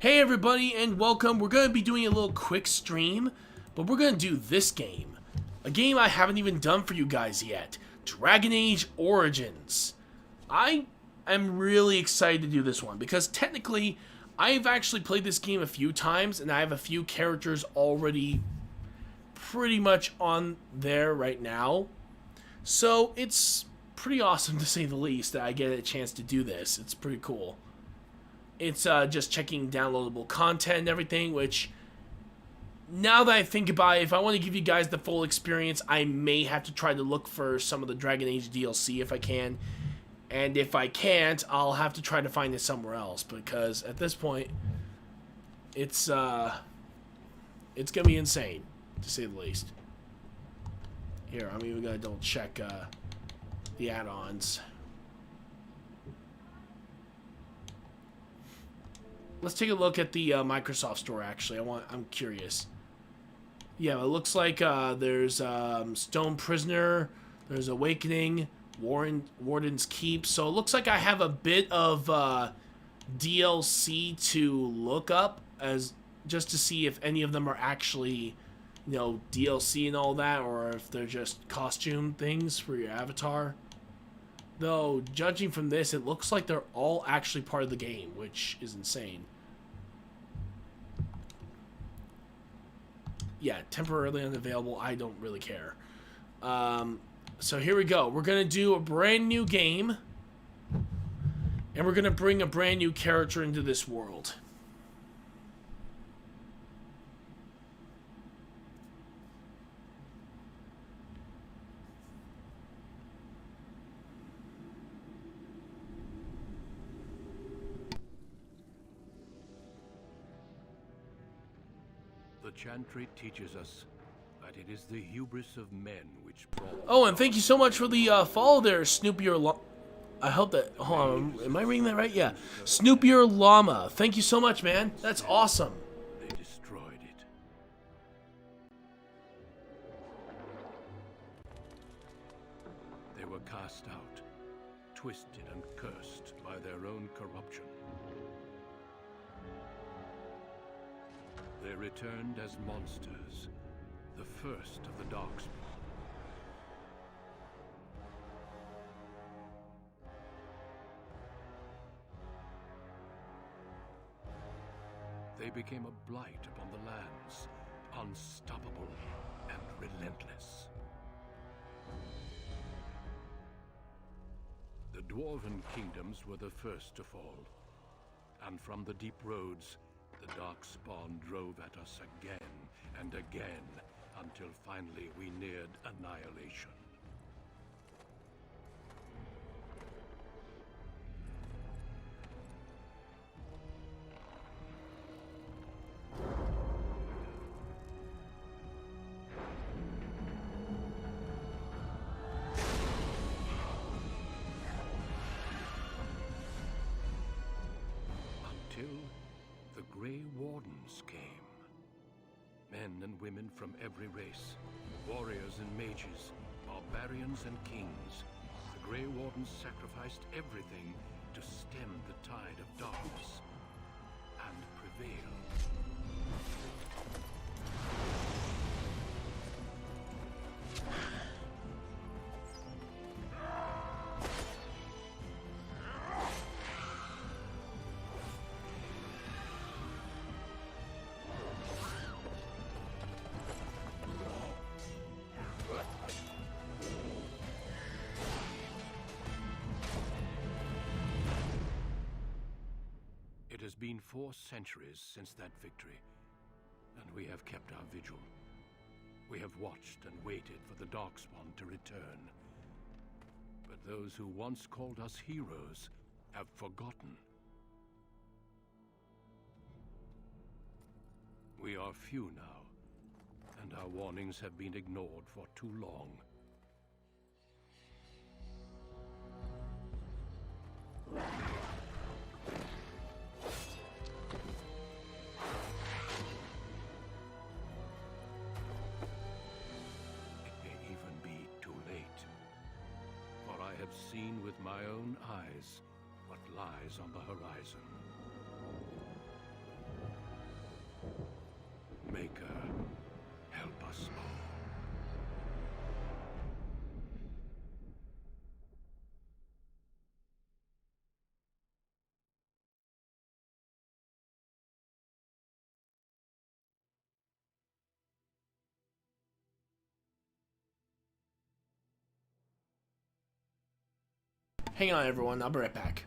Hey everybody and welcome. We're going to be doing a little quick stream, but we're going to do this game. A game I haven't even done for you guys yet. Dragon Age Origins. I am really excited to do this one because technically I've actually played this game a few times and I have a few characters already pretty much on there right now. So it's pretty awesome to say the least that I get a chance to do this. It's pretty cool. It's just checking downloadable content and everything, which, now that I think about it, if I want to give you guys the full experience, I may have to try to look for some of the Dragon Age DLC if I can. And if I can't, I'll have to try to find it somewhere else, because at this point, it's going to be insane, to say the least. Here, I mean, we got to double check the add-ons. Let's take a look at the Microsoft Store, actually. I'm curious. Yeah, it looks like there's Stone Prisoner, there's Awakening, Warden's Keep. So it looks like I have a bit of DLC to look up, as just to see if any of them are actually, you know, DLC and all that, or if they're just costume things for your avatar. Though, judging from this, it looks like they're all actually part of the game, which is insane. Yeah, temporarily unavailable. I don't really care. So here we go. We're going to do a brand new game. And we're going to bring a brand new character into this world. The Chantry teaches us that it is the hubris of men which brought... Oh, and thank you so much for the follow there, Snoopy or I hope that... Hold on, am I reading that right? Yeah. Snoopy or Llama. Thank you so much, man. That's awesome. They destroyed it. They were cast out, twisted and cursed by their own corruption. They returned as monsters, the first of the Darkspawn. They became a blight upon the lands, unstoppable and relentless. The Dwarven kingdoms were the first to fall, and from the deep roads, the Darkspawn drove at us again and again, until finally we neared annihilation. Until the Grey Wardens came. Men and women from every race, warriors and mages, barbarians and kings. The Grey Wardens sacrificed everything to stem the tide of darkness and prevail. It has been 4 centuries since that victory, and we have kept our vigil. We have watched and waited for the Darkspawn to return. But those who once called us heroes have forgotten. We are few now, and our warnings have been ignored for too long. Seen with my own eyes what lies on the horizon. Hang on, everyone. I'll be right back.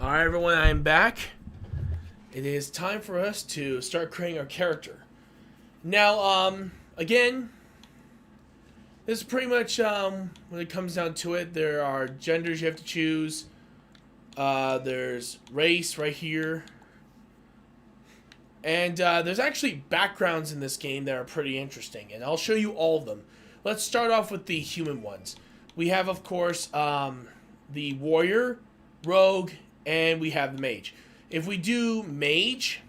Alright, everyone, I am back. It is time for us to start creating our character. Now, again, this is pretty much, when it comes down to it, there are genders you have to choose. There's race right here. And there's actually backgrounds in this game that are pretty interesting, and I'll show you all of them. Let's start off with the human ones. We have, of course, the warrior, rogue, and we have the mage. If we do mage,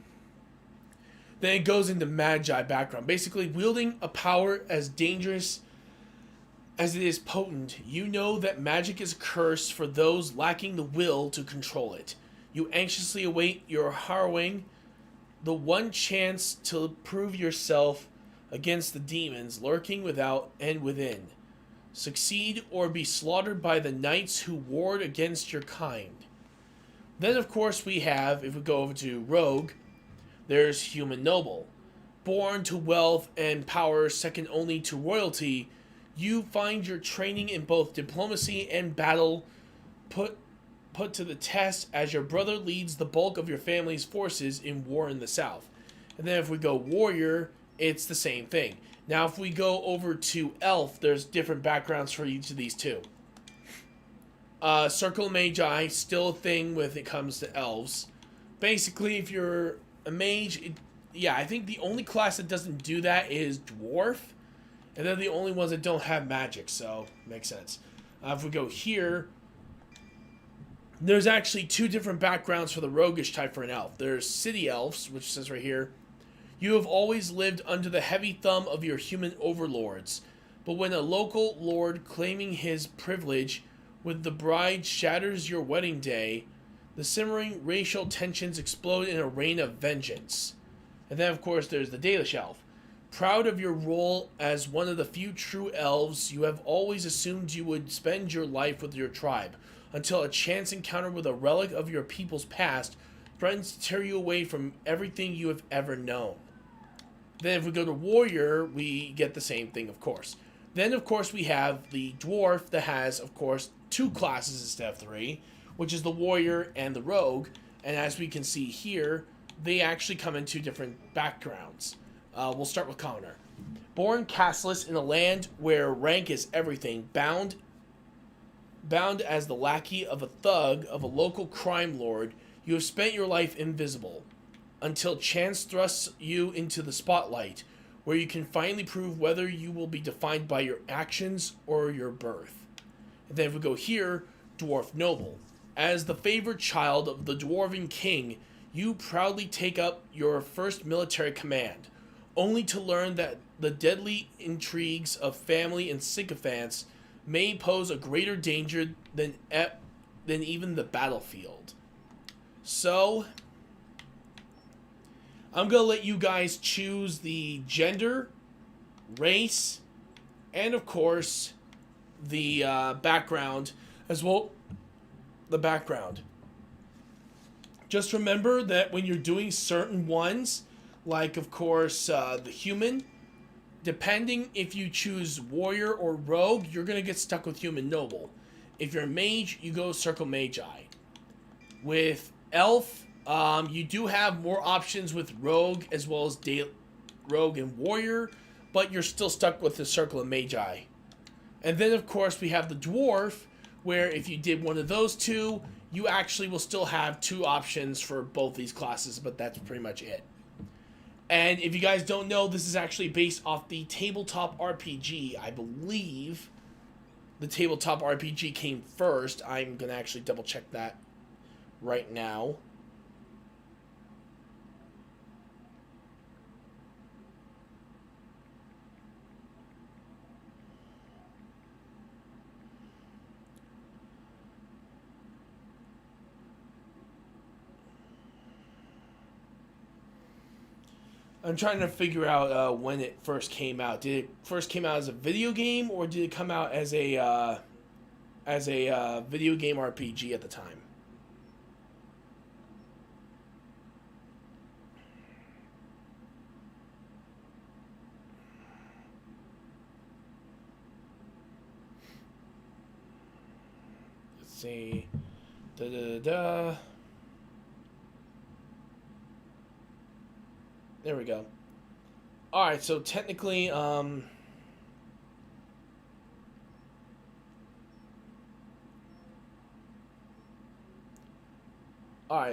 then it goes into magi background. Basically, wielding a power as dangerous as it is potent, you know that magic is a curse for those lacking the will to control it. You anxiously await your harrowing, the one chance to prove yourself against the demons lurking without and within. Succeed or be slaughtered by the knights who ward against your kind. Then, of course, we have, if we go over to rogue, there's human noble. Born to wealth and power second only to royalty, you find your training in both diplomacy and battle put to the test as your brother leads the bulk of your family's forces in war in the south. And then if we go warrior, it's the same thing. Now if we go over to elf, there's different backgrounds for each of these two. Circle Magi, still a thing when it comes to elves. Basically, if you're a mage, yeah, I think the only class that doesn't do that is dwarf. And they're the only ones that don't have magic, so makes sense. If we go here, there's actually two different backgrounds for the roguish type for an elf. There's city elves, which says right here, you have always lived under the heavy thumb of your human overlords. But when a local lord claiming his privilege with the bride shatters your wedding day, the simmering racial tensions explode in a rain of vengeance. And then, of course, there's the Dalish elf. Proud of your role as one of the few true elves, you have always assumed you would spend your life with your tribe, until a chance encounter with a relic of your people's past threatens to tear you away from everything you have ever known. Then if we go to warrior, we get the same thing, of course. Then, of course, we have the dwarf that has, of course, two classes instead of three, which is the warrior and the rogue. And as we can see here, they actually come in two different backgrounds. We'll start with commoner. Born castless in a land where rank is everything, bound as the lackey of a thug of a local crime lord, you have spent your life invisible until chance thrusts you into the spotlight, where you can finally prove whether you will be defined by your actions or your birth. And then if we go here, dwarf noble. As the favored child of the dwarven king, you proudly take up your first military command, only to learn that the deadly intrigues of family and sycophants may pose a greater danger than even the battlefield. So, I'm going to let you guys choose the gender, race, and of course, the background as well. The background. Just remember that when you're doing certain ones, like of course the human, depending if you choose warrior or rogue, you're going to get stuck with human noble. If you're a mage, you go circle magi. With elf, you do have more options with rogue as well as rogue and warrior, but you're still stuck with the circle of magi. And then of course we have the dwarf, where if you did one of those two, you actually will still have two options for both these classes, but that's pretty much it. And if you guys don't know, this is actually based off the tabletop RPG. I believe the tabletop RPG came first. I'm going to actually double check that right now. I'm trying to figure out when it first came out. Did it first came out as a video game, or did it come out as a video game RPG at the time? Let's see. There we go. Alright, so technically, alright,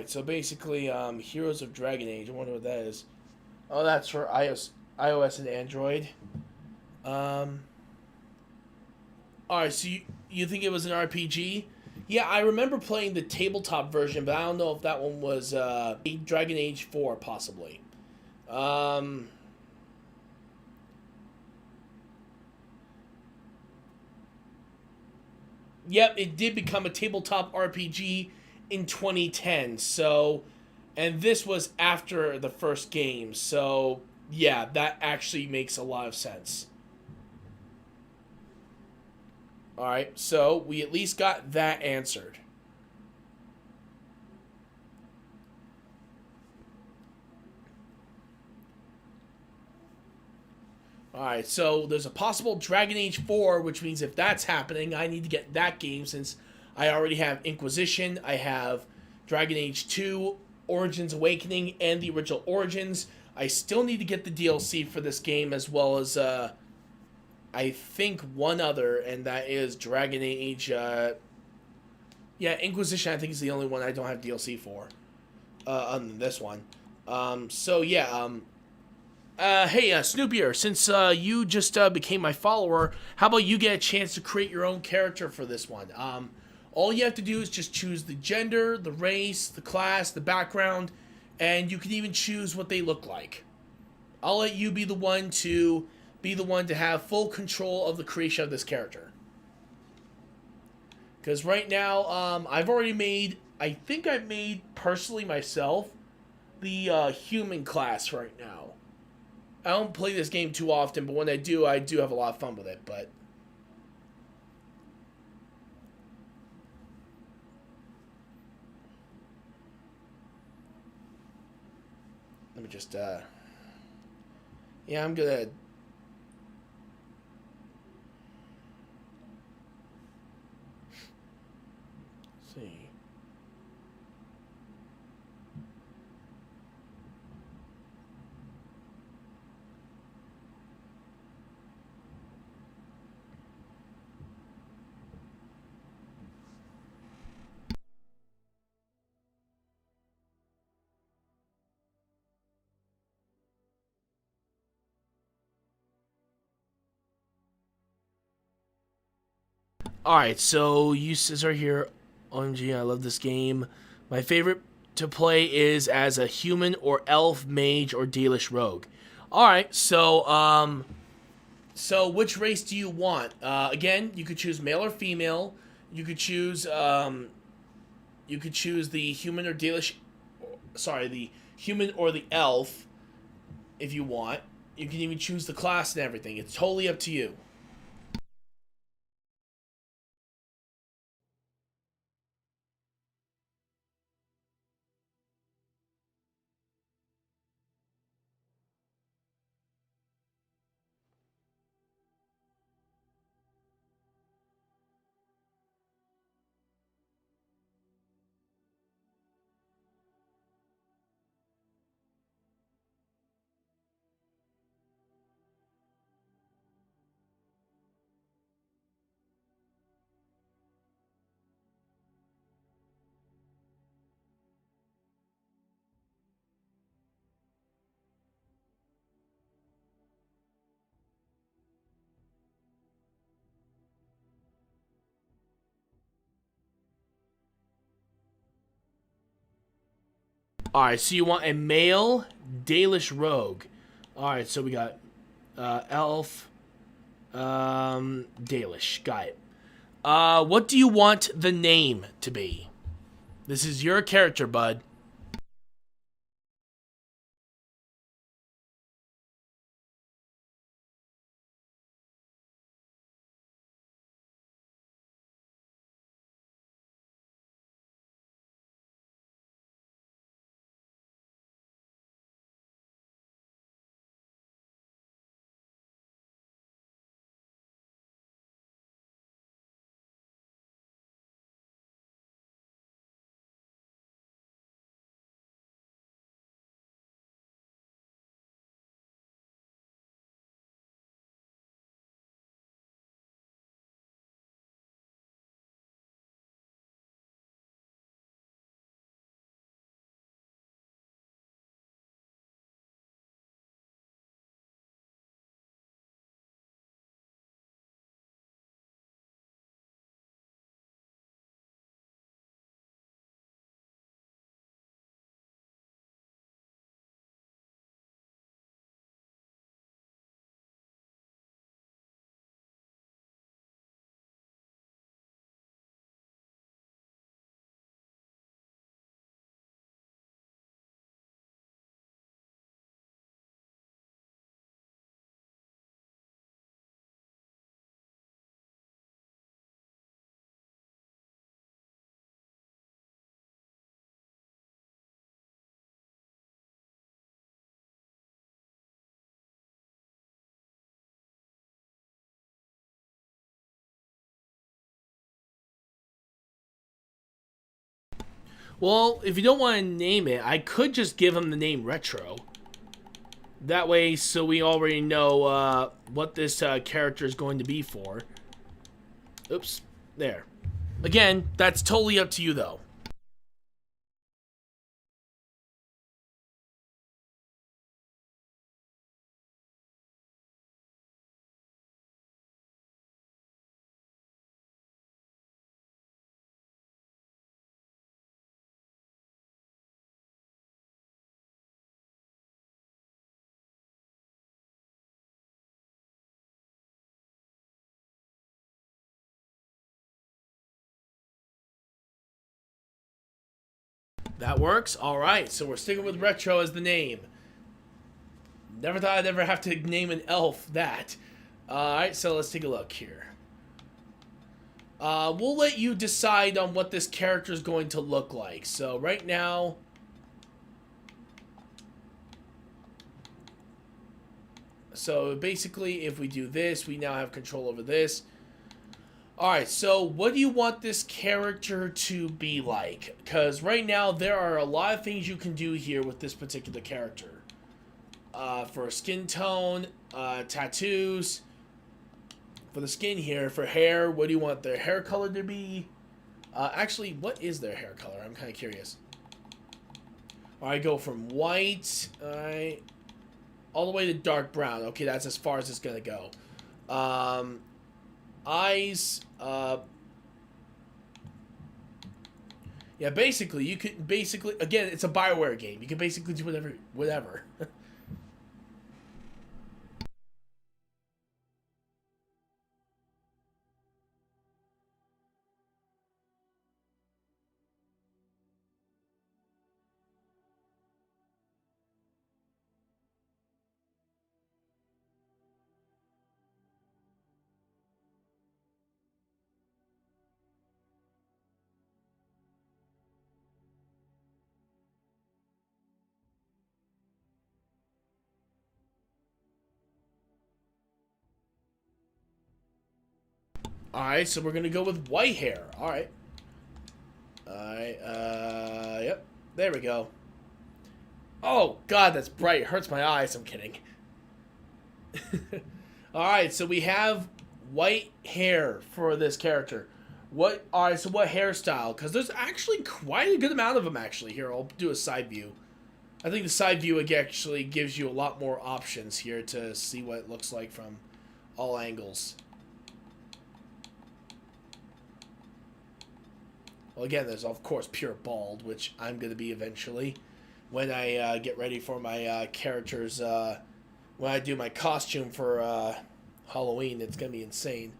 so basically, Heroes of Dragon Age, I wonder what that is. Oh, that's for iOS and Android. Alright, so you think it was an RPG? Yeah, I remember playing the tabletop version, but I don't know if that one was Dragon Age 4, possibly. Yep, it did become a tabletop RPG in 2010. So, and this was after the first game. So, yeah, that actually makes a lot of sense. Alright, so we at least got that answered. Alright, so there's a possible Dragon Age 4, which means if that's happening, I need to get that game since I already have Inquisition, I have Dragon Age 2, Origins Awakening, and the original Origins. I still need to get the DLC for this game as well as, I think one other, and that is Dragon Age, yeah, Inquisition I think is the only one I don't have DLC for, other than this one. So yeah, hey, Snoopier, since you just became my follower, how about you get a chance to create your own character for this one? All you have to do is just choose the gender, the race, the class, the background, and you can even choose what they look like. I'll let you be the one to have full control of the creation of this character. Because right now, I've already made, I think I've made personally myself the human class right now. I don't play this game too often, but when I do have a lot of fun with it, but let me just, yeah, I'm gonna, see. Alright, so uses are here. OMG, I love this game. My favorite to play is as a human or elf, mage, or Dalish rogue. Alright, so which race do you want? Again, you could choose male or female. You could choose the human or Dalish, sorry, the human or the elf if you want. You can even choose the class and everything. It's totally up to you. Alright, so you want a male Dalish rogue. Alright, so we got elf, Dalish. Got it. What do you want the name to be? This is your character, bud. Well, if you don't want to name it, I could just give him the name Retro. That way, so we already know what this character is going to be for. Oops, there. Again, that's totally up to you, though. That works? Alright, so we're sticking with Retro as the name. Never thought I'd ever have to name an elf that. Alright, so let's take a look here. We'll let you decide on what this character is going to look like. So right now... So basically, if we do this, we now have control over this. Alright, so what do you want this character to be like? Because right now, there are a lot of things you can do here with this particular character. For skin tone, tattoos. For the skin here, for hair, what do you want their hair color to be? Actually, what is their hair color? I'm kind of curious. Alright, go from white, alright, all the way to dark brown. Okay, that's as far as it's going to go. Eyes, Yeah, basically, you can basically, again, it's a Bioware game. You can basically do whatever. Alright, so we're gonna go with white hair. Alright. Alright, yep. There we go. Oh, God, that's bright. It hurts my eyes. I'm kidding. Alright, so we have white hair for this character. Alright, so what hairstyle? Because there's actually quite a good amount of them, actually. Here, I'll do a side view. I think the side view actually gives you a lot more options here to see what it looks like from all angles. Well, again, there's, of course, pure bald, which I'm going to be eventually. When I get ready for my characters, when I do my costume for Halloween, it's going to be insane.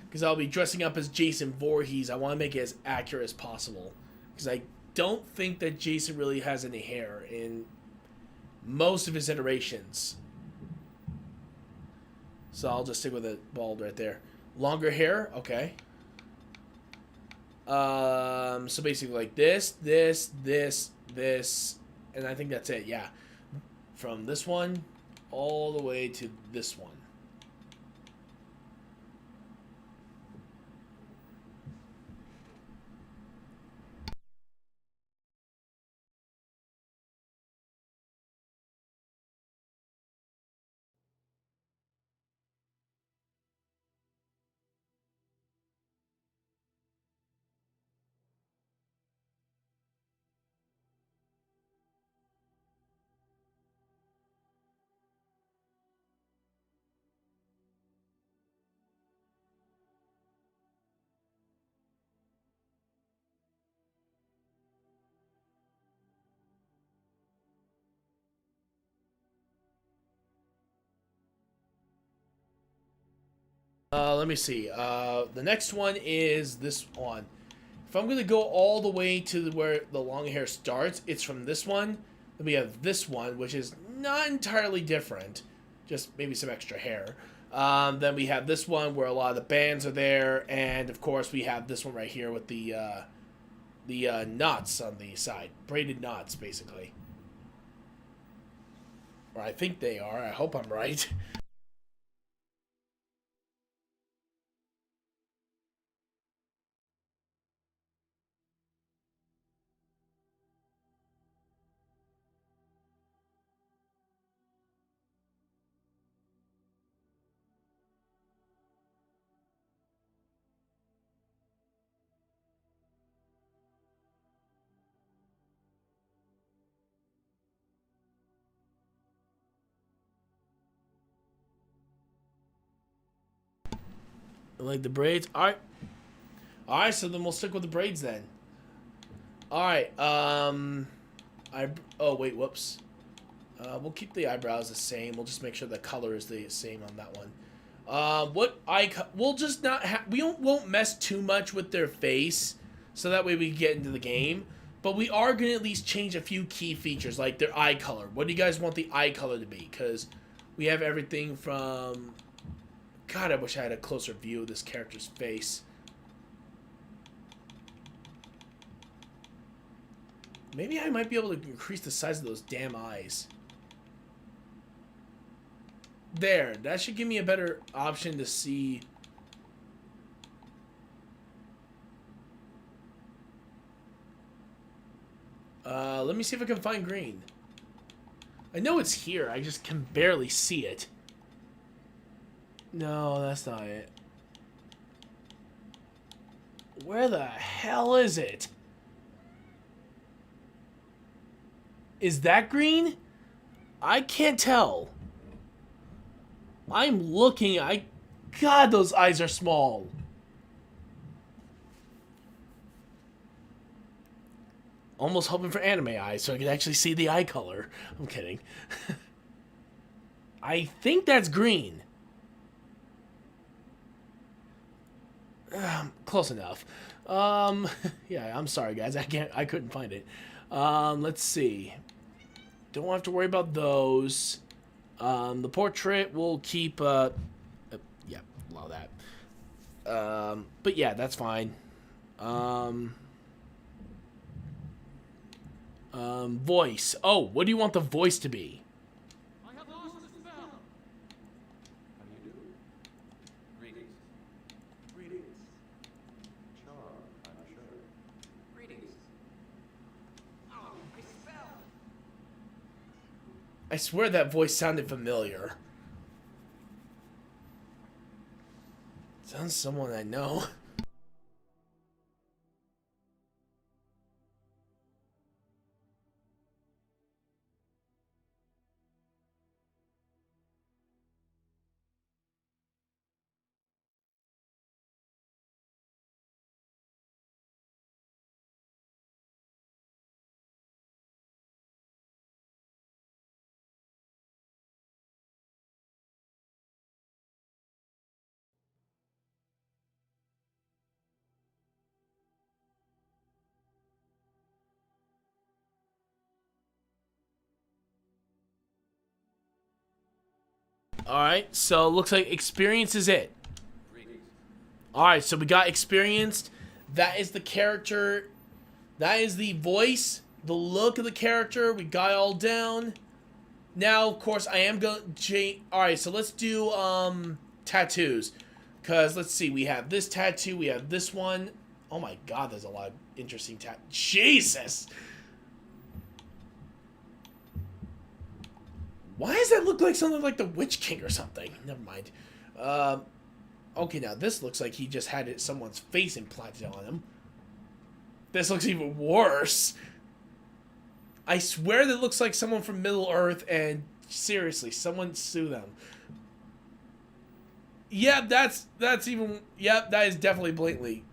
Because I'll be dressing up as Jason Voorhees. I want to make it as accurate as possible. Because I don't think that Jason really has any hair in most of his iterations. So I'll just stick with it bald right there. Longer hair, okay. So basically like this, and I think that's it, yeah. From this one all the way to this one. Let me see. The next one is this one. If I'm going to go all the way to where the long hair starts, it's from this one. Then we have this one, which is not entirely different. Just maybe some extra hair. Then we have this one where a lot of the bands are there. And, of course, we have this one right here with the knots on the side. Braided knots, basically. Or I think they are. I hope I'm right. Like the braids. Alright. Alright, so then we'll stick with the braids then. Alright, oh wait, whoops. We'll keep the eyebrows the same. We'll just make sure the color is the same on that one. We'll just not we won't mess too much with their face, so that way we can get into the game. But we are going to at least change a few key features, like their eye color. What do you guys want the eye color to be? Because we have everything from... God, I wish I had a closer view of this character's face. Maybe I might be able to increase the size of those damn eyes. There, that should give me a better option to see. Let me see if I can find green. I know it's here, I just can barely see it. No, that's not it. Where the hell is it? Is that green? I can't tell. I'm looking. God, those eyes are small. Almost hoping for anime eyes so I can actually see the eye color. I'm kidding. I think that's green. Close enough. Yeah, I'm sorry guys. I couldn't find it. Let's see. Don't have to worry about those. The portrait will keep, yeah, allow that. But yeah, that's fine. Voice. Oh, what do you want the voice to be? I have lost the spell. How do you do? Greetings. Greetings. Charm, I'm sure. Greetings. Oh, my spell. I swear that voice sounded familiar. Sounds someone I know. Alright, so looks like experience is it. Greetings. Alright, so we got experienced. That is the character. That is the voice. The look of the character. We got it all down. Now, of course, I am going to... Alright, so let's do tattoos. Because, let's see, we have this tattoo. We have this one. Oh my god, there's a lot of interesting Jesus! Why does that look like something like the Witch King or something? Never mind. Okay, now this looks like he just had someone's face implanted on him. This looks even worse. I swear that looks like someone from Middle Earth, and seriously, someone sue them. Yep, that's even... Yep, that is definitely blatantly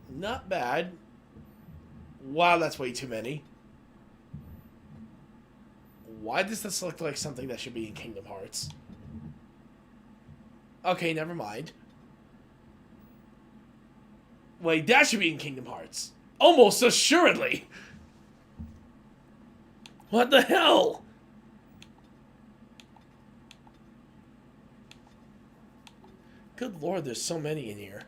not bad. Wow, that's way too many. Why does this look like something that should be in Kingdom Hearts? Okay, never mind. Wait, that should be in Kingdom Hearts. Almost assuredly! What the hell? Good lord, there's so many in here.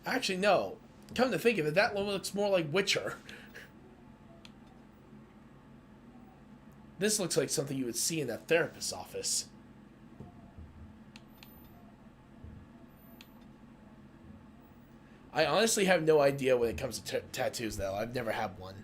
Actually, no. Come to think of it, that one looks more like Witcher. This looks like something you would see in a therapist's office. I honestly have no idea when it comes to tattoos, though. I've never had one.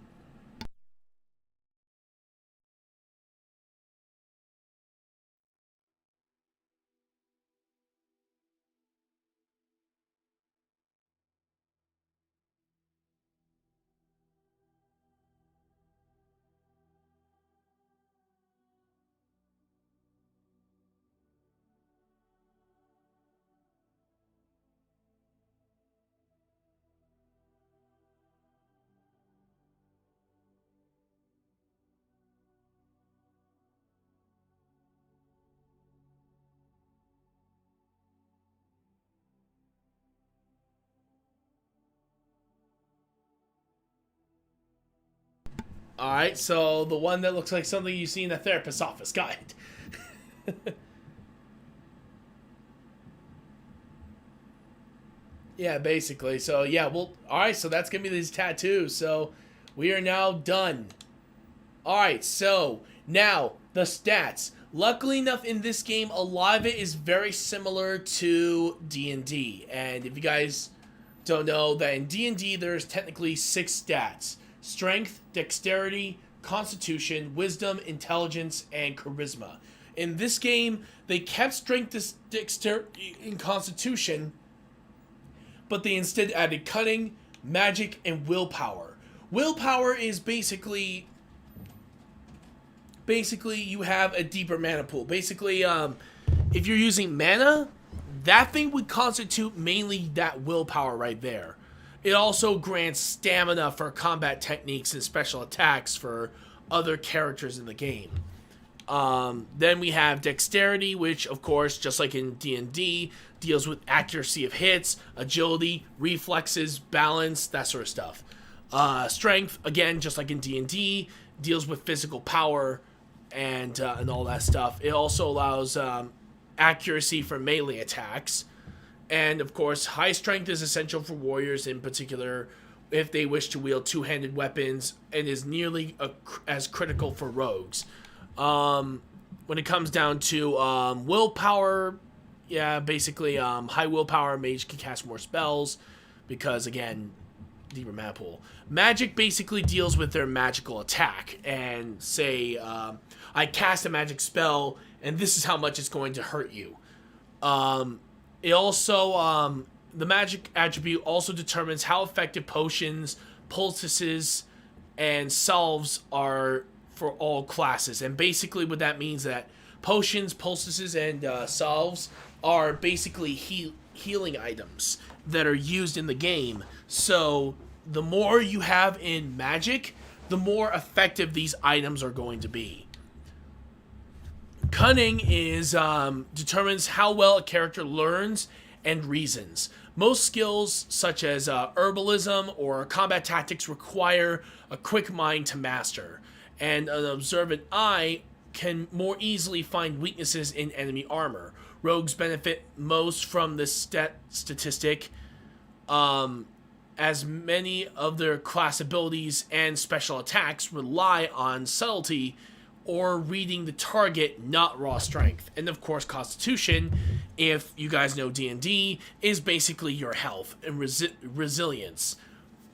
Alright, so the one that looks like something you see in a therapist's office. Got it. Yeah, basically. So, yeah, well, alright, so that's gonna be these tattoos. So, we are now done. Alright, so, now, the stats. Luckily enough, in this game, a lot of it is very similar to D&D. And if you guys don't know, that in D&D, there's technically 6 stats. Strength, dexterity, constitution, wisdom, intelligence, and charisma. In this game, they kept strength, dexterity, and constitution, but they instead added cunning, magic, and willpower. Willpower is basically you have a deeper mana pool. Basically, if you're using mana, that thing would constitute mainly that willpower right there. It also grants stamina for combat techniques and special attacks for other characters in the game. Then we have dexterity, which, of course, just like in D&D, deals with accuracy of hits, agility, reflexes, balance, that sort of stuff. Strength, again, just like in D&D, deals with physical power and all that stuff. It also allows accuracy for melee attacks. And, of course, high strength is essential for warriors, in particular if they wish to wield two-handed weapons, and is nearly as critical for rogues. When it comes down to willpower, yeah, basically high willpower, mage can cast more spells because, again, deeper mana pool. Magic basically deals with their magical attack, and say I cast a magic spell and this is how much it's going to hurt you. It also, the magic attribute also determines how effective potions, poultices, and salves are for all classes. And basically what that means that potions, poultices, and salves are basically healing items that are used in the game. So the more you have in magic, the more effective these items are going to be. Cunning is determines how well a character learns and reasons. Most skills, such as herbalism or combat tactics, require a quick mind to master, and an observant eye can more easily find weaknesses in enemy armor. Rogues benefit most from this statistic, as many of their class abilities and special attacks rely on subtlety or reading the target, not raw strength. And of course, Constitution, if you guys know D&D, is basically your health and resilience,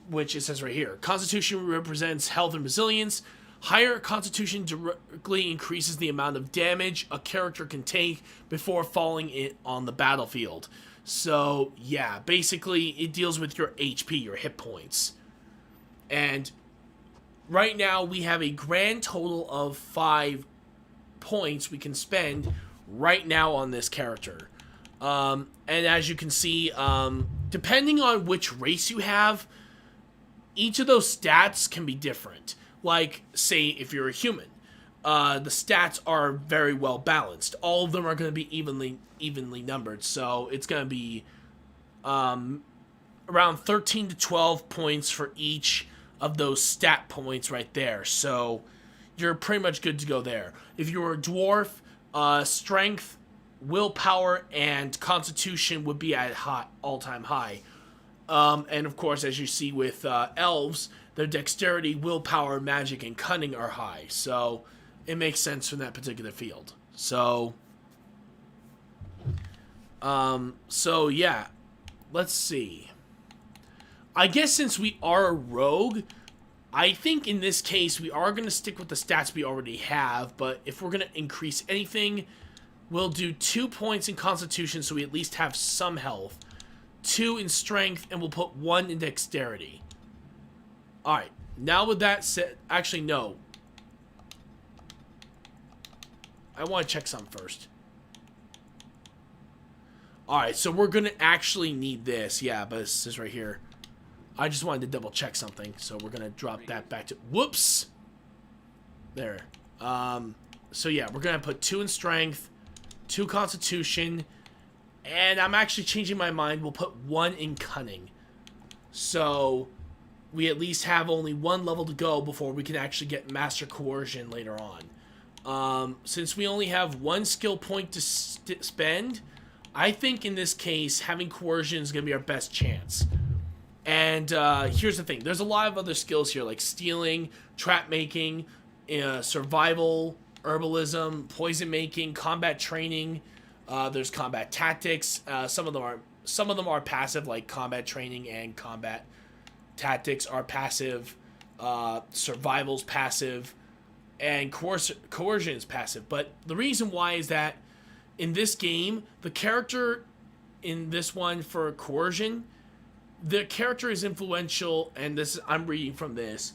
which it says right here. Constitution represents health and resilience. Higher Constitution directly increases the amount of damage a character can take before falling on the battlefield. So, yeah, basically it deals with your HP, your hit points. And right now, we have a grand total of 5 points we can spend right now on this character. And as you can see, depending on which race you have, each of those stats can be different. Like, say, if you're a human, the stats are very well balanced. All of them are going to be evenly numbered, so it's going to be around 13 to 12 points for each of those stat points right there. So you're pretty much good to go there. If you're a dwarf, strength, willpower, and constitution would be at all-time high. And of course, as you see with elves, their dexterity, willpower, magic, and cunning are high. So it makes sense from that particular field. So yeah, let's see. I guess since we are a rogue, I think in this case we are going to stick with the stats we already have, but if we're going to increase anything, we'll do 2 points in Constitution so we at least have some health, 2 in Strength, and we'll put 1 in Dexterity. Alright, now with that said, actually no. I want to check some first. Alright, so we're going to actually need this, yeah, but this is right here. I just wanted to double check something, so we're gonna drop that back to whoops. There. So yeah, we're gonna put 2 in strength, 2 constitution, and I'm actually changing my mind. We'll put 1 in cunning, so we at least have only 1 level to go before we can actually get master coercion later on. Since we only have 1 skill point to spend, I think in this case having coercion is gonna be our best chance. And here's the thing. There's a lot of other skills here, like stealing, trap making, survival, herbalism, poison making, combat training. There's combat tactics. Some of them are passive, like combat training and combat tactics are passive. Survival's passive, and coercion is passive. But the reason why is that in this game, the character in this one for coercion, the character is influential, and this I'm reading from this.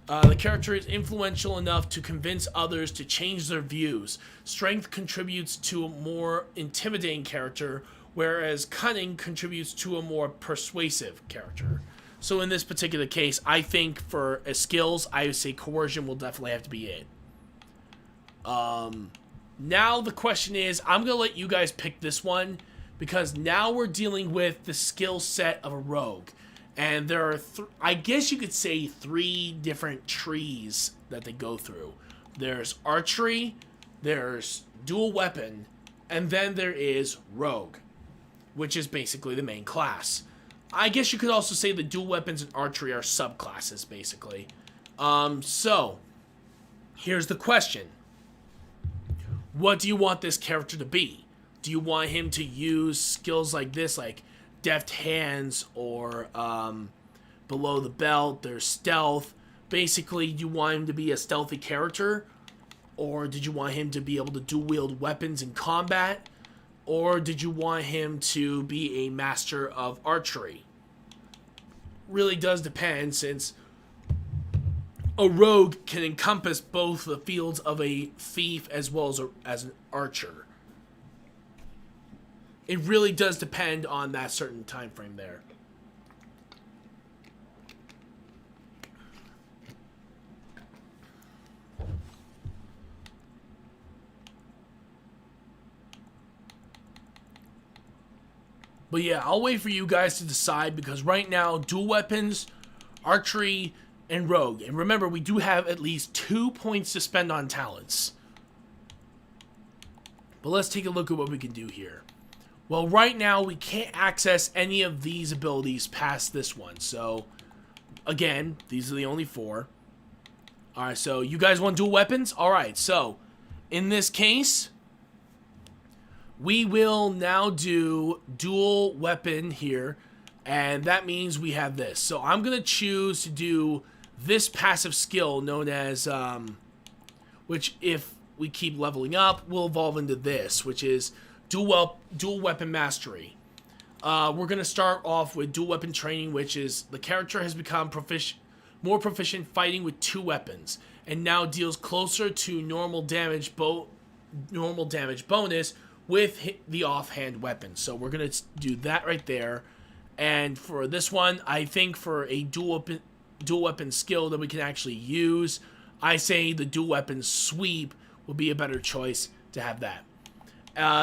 The character is influential enough to convince others to change their views. Strength contributes to a more intimidating character, whereas cunning contributes to a more persuasive character. So in this particular case, I think for skills, I would say coercion will definitely have to be it. Now the question is, I'm going to let you guys pick this one, because now we're dealing with the skill set of a rogue. And there are, I guess you could say, 3 different trees that they go through. There's archery, there's dual weapon, and then there is rogue, which is basically the main class. I guess you could also say the dual weapons and archery are subclasses, basically. So, here's the question. What do you want this character to be? Do you want him to use skills like this, like deft hands or below the belt? There's stealth. Basically, you want him to be a stealthy character? Or did you want him to be able to dual-wield weapons in combat? Or did you want him to be a master of archery? Really does depend, since a rogue can encompass both the fields of a thief as well as an archer. It really does depend on that certain time frame there. But yeah, I'll wait for you guys to decide, because right now, dual weapons, archery, and rogue. And remember, we do have at least 2 points to spend on talents. But let's take a look at what we can do here. Well, right now, we can't access any of these abilities past this one. So, again, these are the only 4. Alright, so you guys want dual weapons? Alright, so, in this case, we will now do dual weapon here. And that means we have this. So I'm going to choose to do this passive skill known as, which if we keep leveling up, will evolve into this, which is dual weapon mastery. We're going to start off with dual weapon training, which is the character has become more proficient fighting with 2 weapons, and now deals closer to normal damage bonus with the offhand weapon. So we're going to do that right there. And for this one, I think for a dual weapon skill that we can actually use, I say the dual weapon sweep will be a better choice to have that.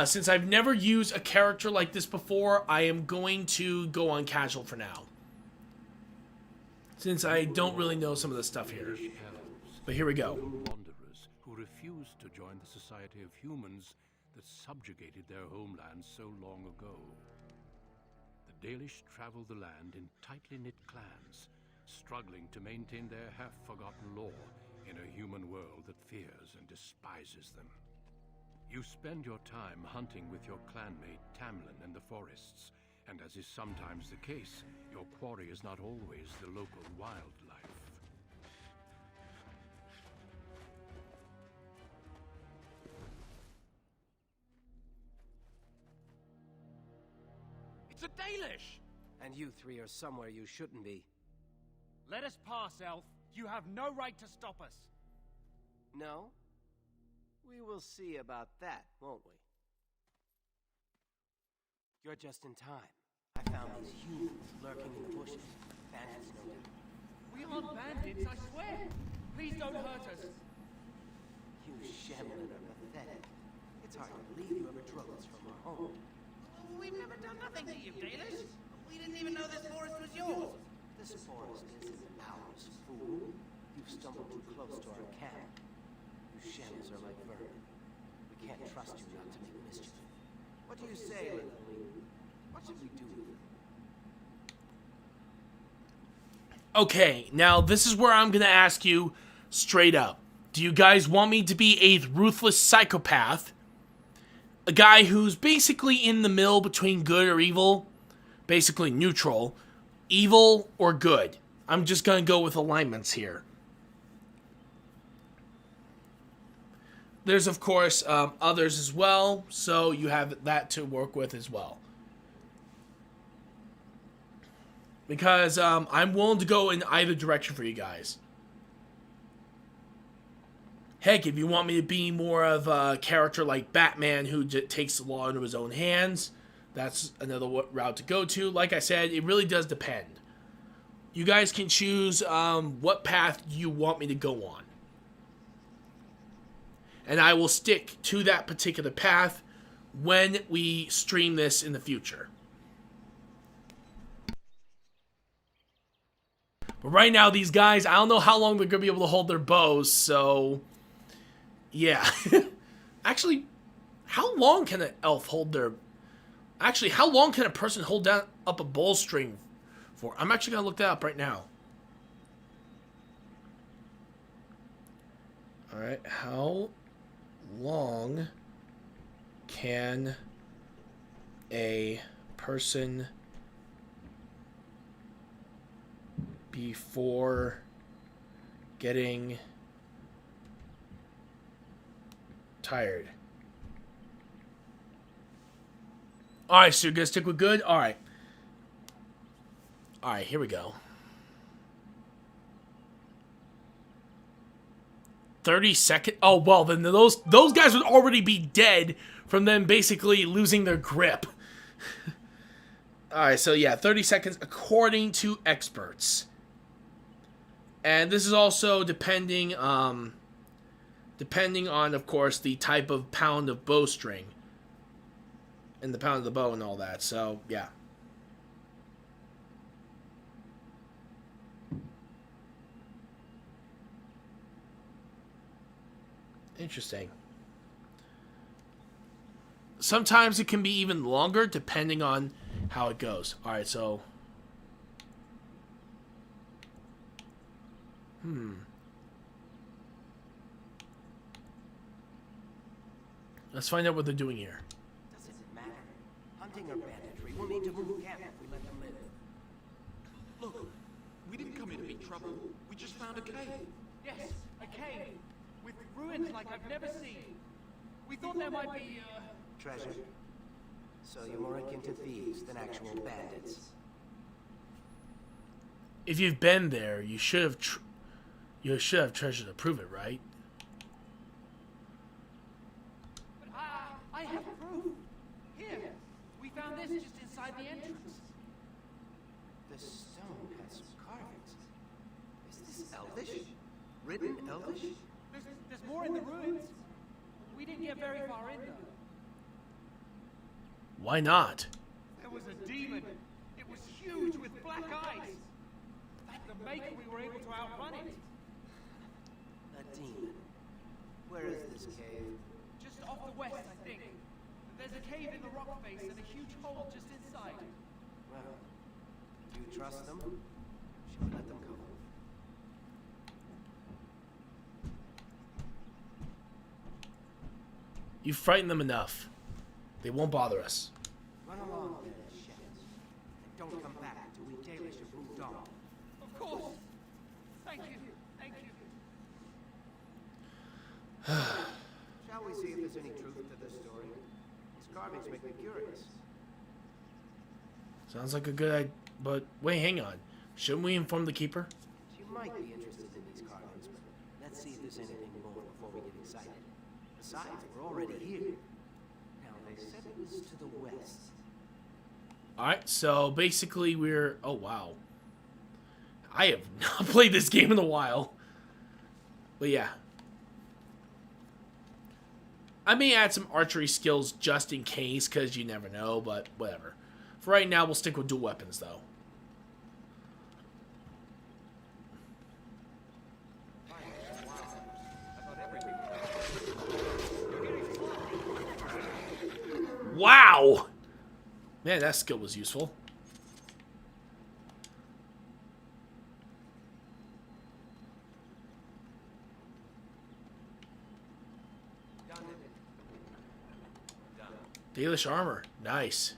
Since I've never used a character like this before, I am going to go on casual for now, since I don't really know some of the stuff here. But here we go. Wanderers who refused to join the society of humans that subjugated their homeland so long ago. The Dalish travel the land in tightly knit clans, struggling to maintain their half-forgotten lore in a human world that fears and despises them. You spend your time hunting with your clanmate Tamlin in the forests, and as is sometimes the case, your quarry is not always the local wildlife. It's a Dalish! And you 3 are somewhere you shouldn't be. Let us pass, Elf. You have no right to stop us. No? We will see about that, won't we? You're just in time. I found these humans lurking in the bushes. Bandits, no doubt. We aren't bandits, I swear. Please don't hurt us. You Shemlin are pathetic. It's hard to believe you ever drove us from our home. We've never done nothing to you, Dalish. We didn't even know this forest was yours. This forest isn't ours, fool. You've stumbled too close to our camp. You Shems are like vermin. We can't trust you not to make mischief. What do you say, Little? What should we do with them? Okay, now this is where I'm going to ask you straight up. Do you guys want me to be a ruthless psychopath? A guy who's basically in the middle between good or evil? Basically neutral. Evil or good? I'm just going to go with alignments here. There's, of course, others as well, so you have that to work with as well. Because I'm willing to go in either direction for you guys. Heck, if you want me to be more of a character like Batman who takes the law into his own hands, that's another route to go to. Like I said, it really does depend. you guys can choose what path you want me to go on. And I will stick to that particular path when we stream this in the future. But right now, these guys, I don't know how long they're going to be able to hold their bows, so... yeah. Actually, how long can an elf hold their... Actually, how long can a person hold down up a bowstring for? I'm actually going to look that up right now. Alright, how long can a person before getting tired? Alright, so you're gonna stick with good? Alright. Alright, here we go. 30 seconds. Oh, well, then those guys would already be dead from them basically losing their grip. Alright, so yeah, 30 seconds according to experts. And this is also depending on, of course, the type of pound of bowstring. And the pound of the bow and all that, so, yeah. Interesting. Sometimes it can be even longer depending on how it goes. Alright, so... Let's find out what they're doing here. Does it matter? Hunting or banditry, we'll need to move camp if we let them live. Look, we didn't come here to make trouble. We just found a cave. Yes, a cave. With ruins like I've never seen. We thought there might be, Treasure? So you're more akin to thieves than actual bandits. If you've been there, you should have treasure to prove it, right? But I have proof. Here, we found this just inside the entrance. The stone has some carvings. Is this Elvish? Written Elvish? There's more in the ruins. We didn't get very far in, though. Why not? There was a demon. It was huge with black eyes. Thank the Maker we were able to outrun it. A demon. Where is this cave? Just off the west, I think. There's a cave in the rock face and a huge hole just inside. Well, do you trust them? Shall we let them go? You frightened them enough. They won't bother us. Run along then, Shepherds. And don't come back until we Dalish have moved on. Of course. Thank you. Thank you. Shall we see if there's any truth to this story? These carvings make me curious. Sounds like a good idea. But wait, hang on. Shouldn't we inform the keeper? She might be interested in these carvings, but let's see if there's anything more before we get excited. Besides, we're already here. Now, they said it was to the west. Alright, so basically we're... Oh, wow. I have not played this game in a while. But yeah. I may add some archery skills just in case, because you never know, but whatever. For right now, we'll stick with dual weapons, though. Wow! Man, that skill was useful. Dalish armor. Nice.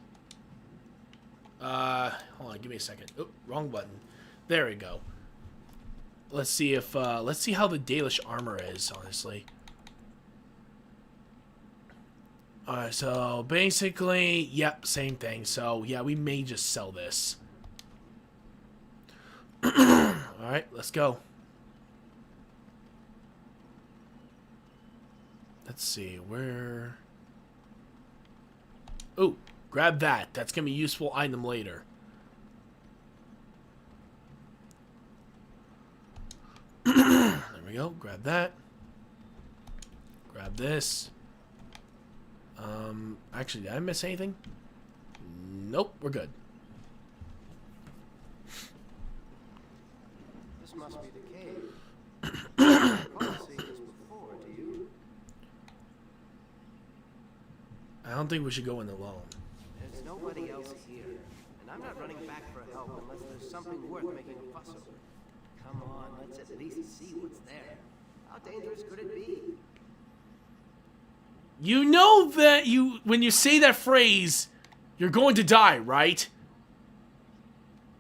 Hold on, give me a second. Oh, wrong button. There we go. Let's see if, let's see how the Dalish armor is, honestly. Alright, so basically, yep, same thing. So, yeah, we may just sell this. Alright, let's go. Let's see, where... Oh, grab that. That's going to be a useful item later. go. Grab that. Grab this. Actually, did I miss anything? Nope, we're good. This must be the cave. I recall seeing this before, do you? I don't think we should go in alone. There's nobody else here, and I'm not running back for help unless there's something worth making a fuss over. Come on, let's at least see what's there. How dangerous could it be? You know that when you say that phrase, you're going to die, right?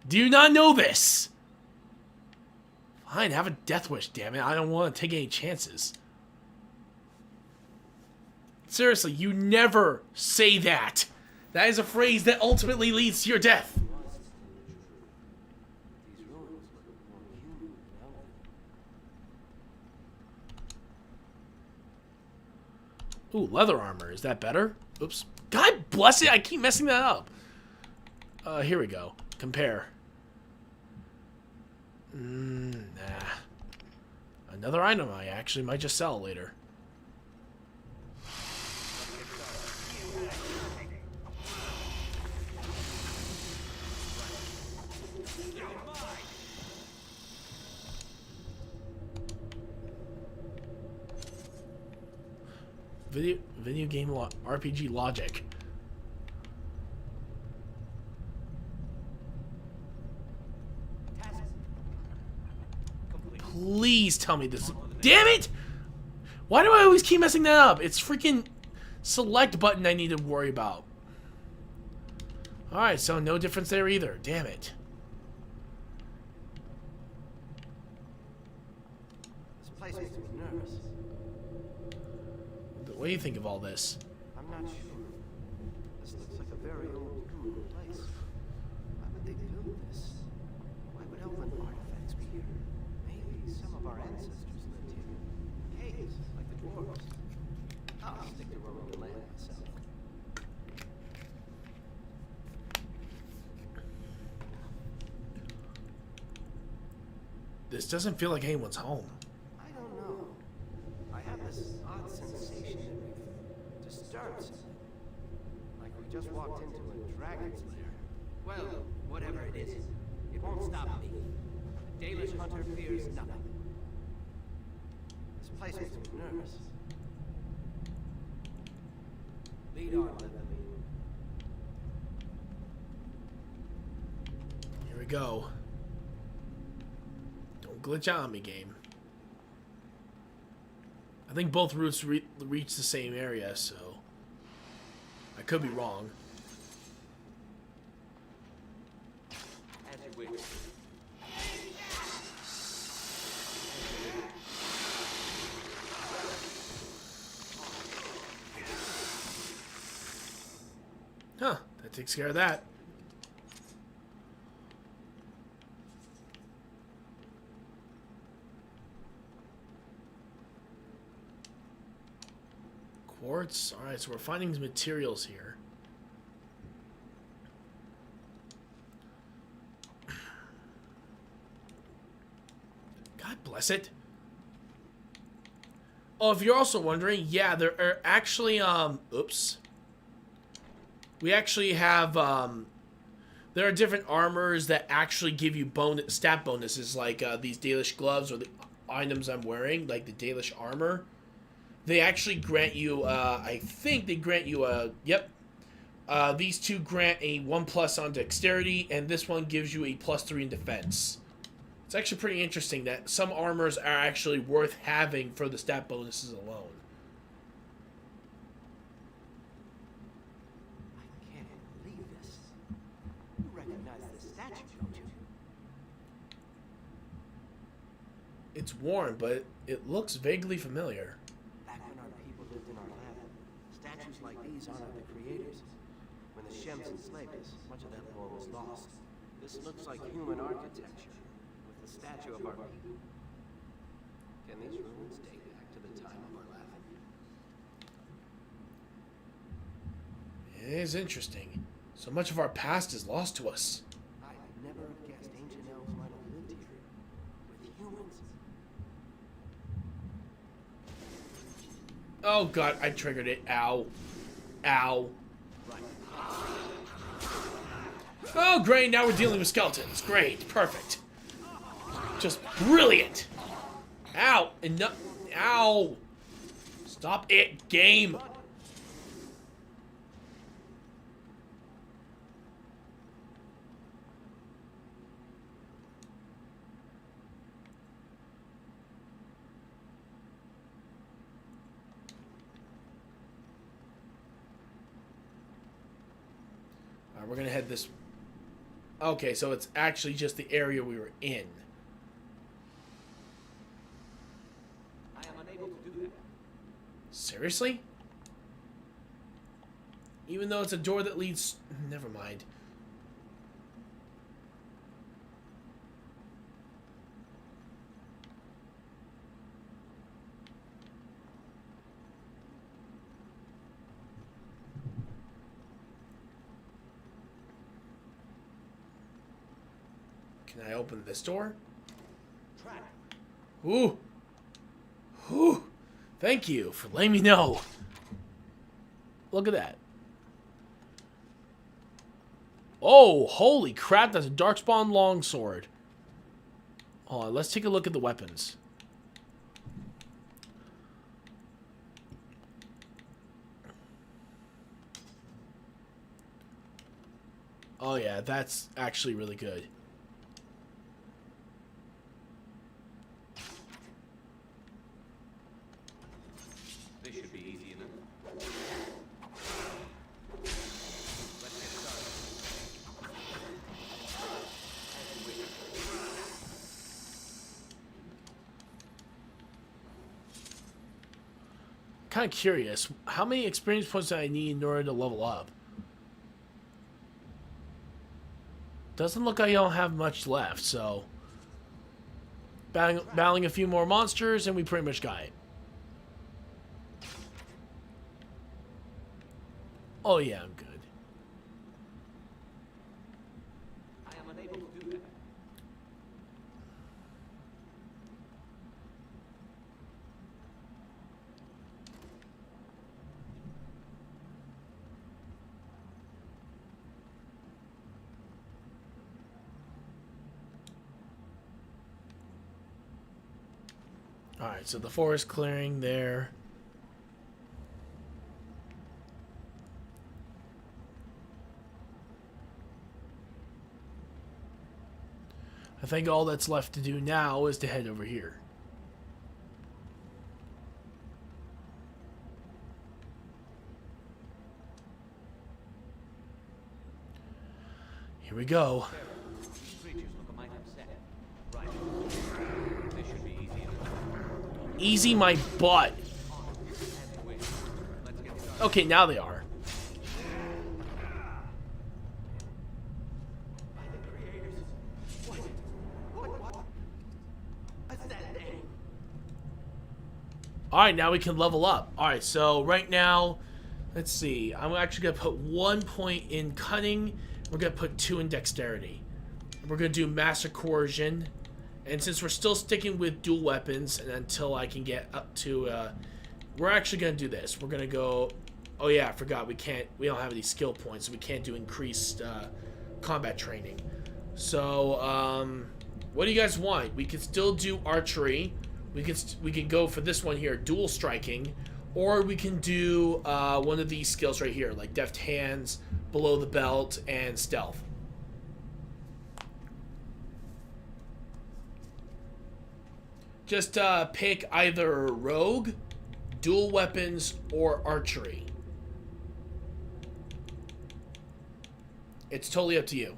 Do you not know this? Fine, have a death wish, damn it. I don't want to take any chances. Seriously, you never say that. That is a phrase that ultimately leads to your death. These ruins look more human than elven. Ooh, leather armor. Is that better? Oops. God bless it. I keep messing that up. Here we go. Compare. Nah. Another item I actually might just sell later. Video game RPG logic. Please tell me this. Damn it! Why do I always keep messing that up? It's freaking select button I need to worry about. Alright, so no difference there either. Damn it. This place makes me nervous. What do you think of all this? I'm not sure. This looks like a very old human place. Why would they build this? Why would elven artifacts be here? Maybe some of our ancestors lived here. Caves, like the dwarves. I'll stick to roaming the land myself. This doesn't feel like anyone's home. I don't know. I have this odd sensation that we've disturbed something. Like we just walked into a dragon's lair. Well, whatever it is, it won't stop me. The Dalish hunter fears nothing. This place makes me nervous. Lead on, Leatherman. Here we go. Don't glitch out on me, game. I think both routes reach the same area, so I could be wrong. As you wish. Huh, that takes care of that. Quartz. Alright, so we're finding materials here. God bless it. Oh, if you're also wondering, yeah, there are actually, oops. We actually have, there are different armors that actually give you stat bonuses, like these Dalish gloves or the items I'm wearing, like the Dalish armor. They actually grant you, I think they grant you a, yep. These two grant a 1+ on dexterity, and this one gives you a +3 in defense. It's actually pretty interesting that some armors are actually worth having for the stat bonuses alone. I can't believe this. You recognize this statue, don't you? It's worn, but it looks vaguely familiar. Back when our people lived in our land, statues like these honored the creators. When the Shems enslaved us, much of that lore was lost. This looks like human architecture, with the statue of our people. Can these ruins date back to the time of our laughing? It is interesting. So much of our past is lost to us. I'd never have guessed ancient elves might have lived here, with humans. Oh god, I triggered it. Ow. Ow. Oh great, now we're dealing with skeletons. Great, perfect. Just brilliant. Ow. Enough. Ow. Stop it, game. We're gonna head this... Okay, so it's actually just the area we were in. I am unable to do that. Seriously? Even though it's a door that leads... Never mind. Can I open this door? Ooh. Ooh. Thank you for letting me know. Look at that. Oh, holy crap, that's a Darkspawn longsword. Hold on, let's take a look at the weapons. Oh yeah, that's actually really good. This should be easy enough. Let's get started. Kind of curious, how many experience points do I need in order to level up? Doesn't look like I don't have much left, so... Battling a few more monsters, and we pretty much got it. Oh yeah, I'm good. I am unable to do that. Alright, so the forest clearing there. I think all that's left to do now is to head over here. Here we go. These creatures look a mite upset. Right. This should be easy enough. Easy my butt. And wait. Let's get started. Okay, now they are. By the creators. What's that name? Alright, now we can level up. Alright, so right now, let's see. I'm actually going to put 1 point in cunning. We're going to put 2 in dexterity. We're going to do master coercion. And since we're still sticking with dual weapons, and until I can get up to... we're actually going to do this. We're going to go... Oh yeah, I forgot. We don't have any skill points, so we can't do increased combat training. So, what do you guys want? We can still do archery. We can go for this one here, dual striking, or we can do one of these skills right here, like deft hands, below the belt, and stealth. Just pick either rogue, dual weapons, or archery. It's totally up to you.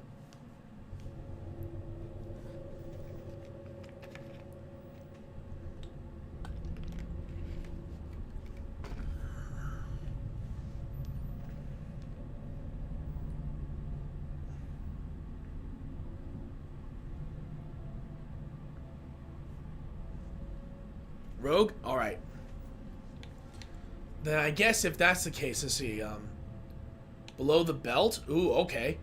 Rogue? Alright. Then I guess if that's the case, let's see. Below the belt? Ooh, okay.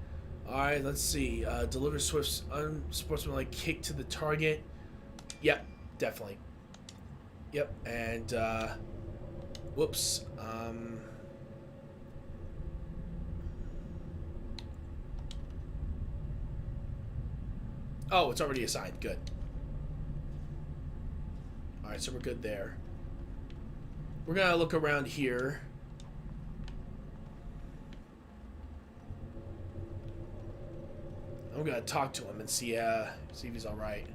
Alright, let's see. Deliver swift, unsportsmanlike kick to the target. Yep, definitely. Yep, and, Whoops. Oh, it's already assigned. Good. Alright, so we're good there. We're gonna look around here. I'm gonna talk to him and see if he's alright.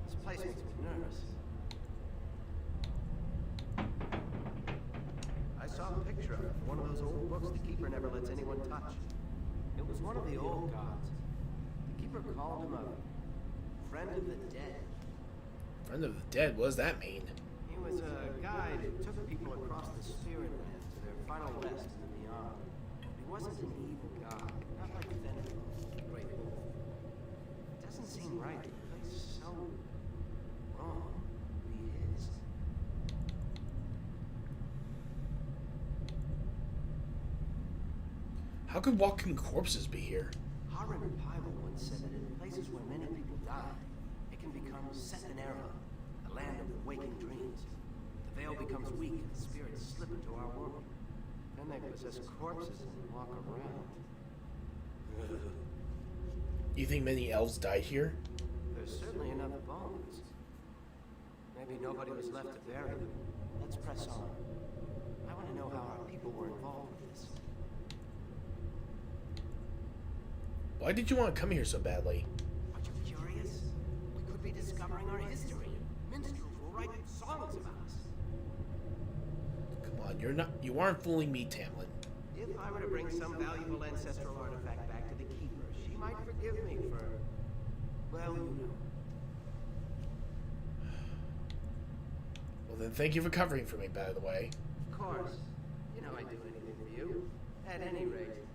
This place makes me nervous. I saw a picture of it, one of those old books the Keeper never lets anyone touch. It was one of the old gods. The Keeper called him a friend of the dead. Friend of the dead? What does that mean? He was a guide who took people across the spirit land to their final rest in the beyond. He wasn't an evil god, not like Venom, the Great Wolf. It doesn't seem right. The place is so wrong to be his. How could walking corpses be here? Harun Pyle once said that in places where many people die, it can become set in era, a land of waking dreams. The veil becomes weak and the spirits slip into our world. Then they possess corpses and walk around. You think many elves died here? There's certainly enough bones. Maybe nobody was left to bury them. Let's press on. I want to know how our people were involved with this. Why did you want to come here so badly? Aren't you curious? We could be discovering our history. Minstrels will write songs about us. Come on, you aren't fooling me, Tamlin. If I were to bring some valuable ancestral artifact back to the Keeper, she might forgive me for, well, you know. Well then, thank you for covering for me, by the way. Of course. You know I'd do anything for you. At any rate,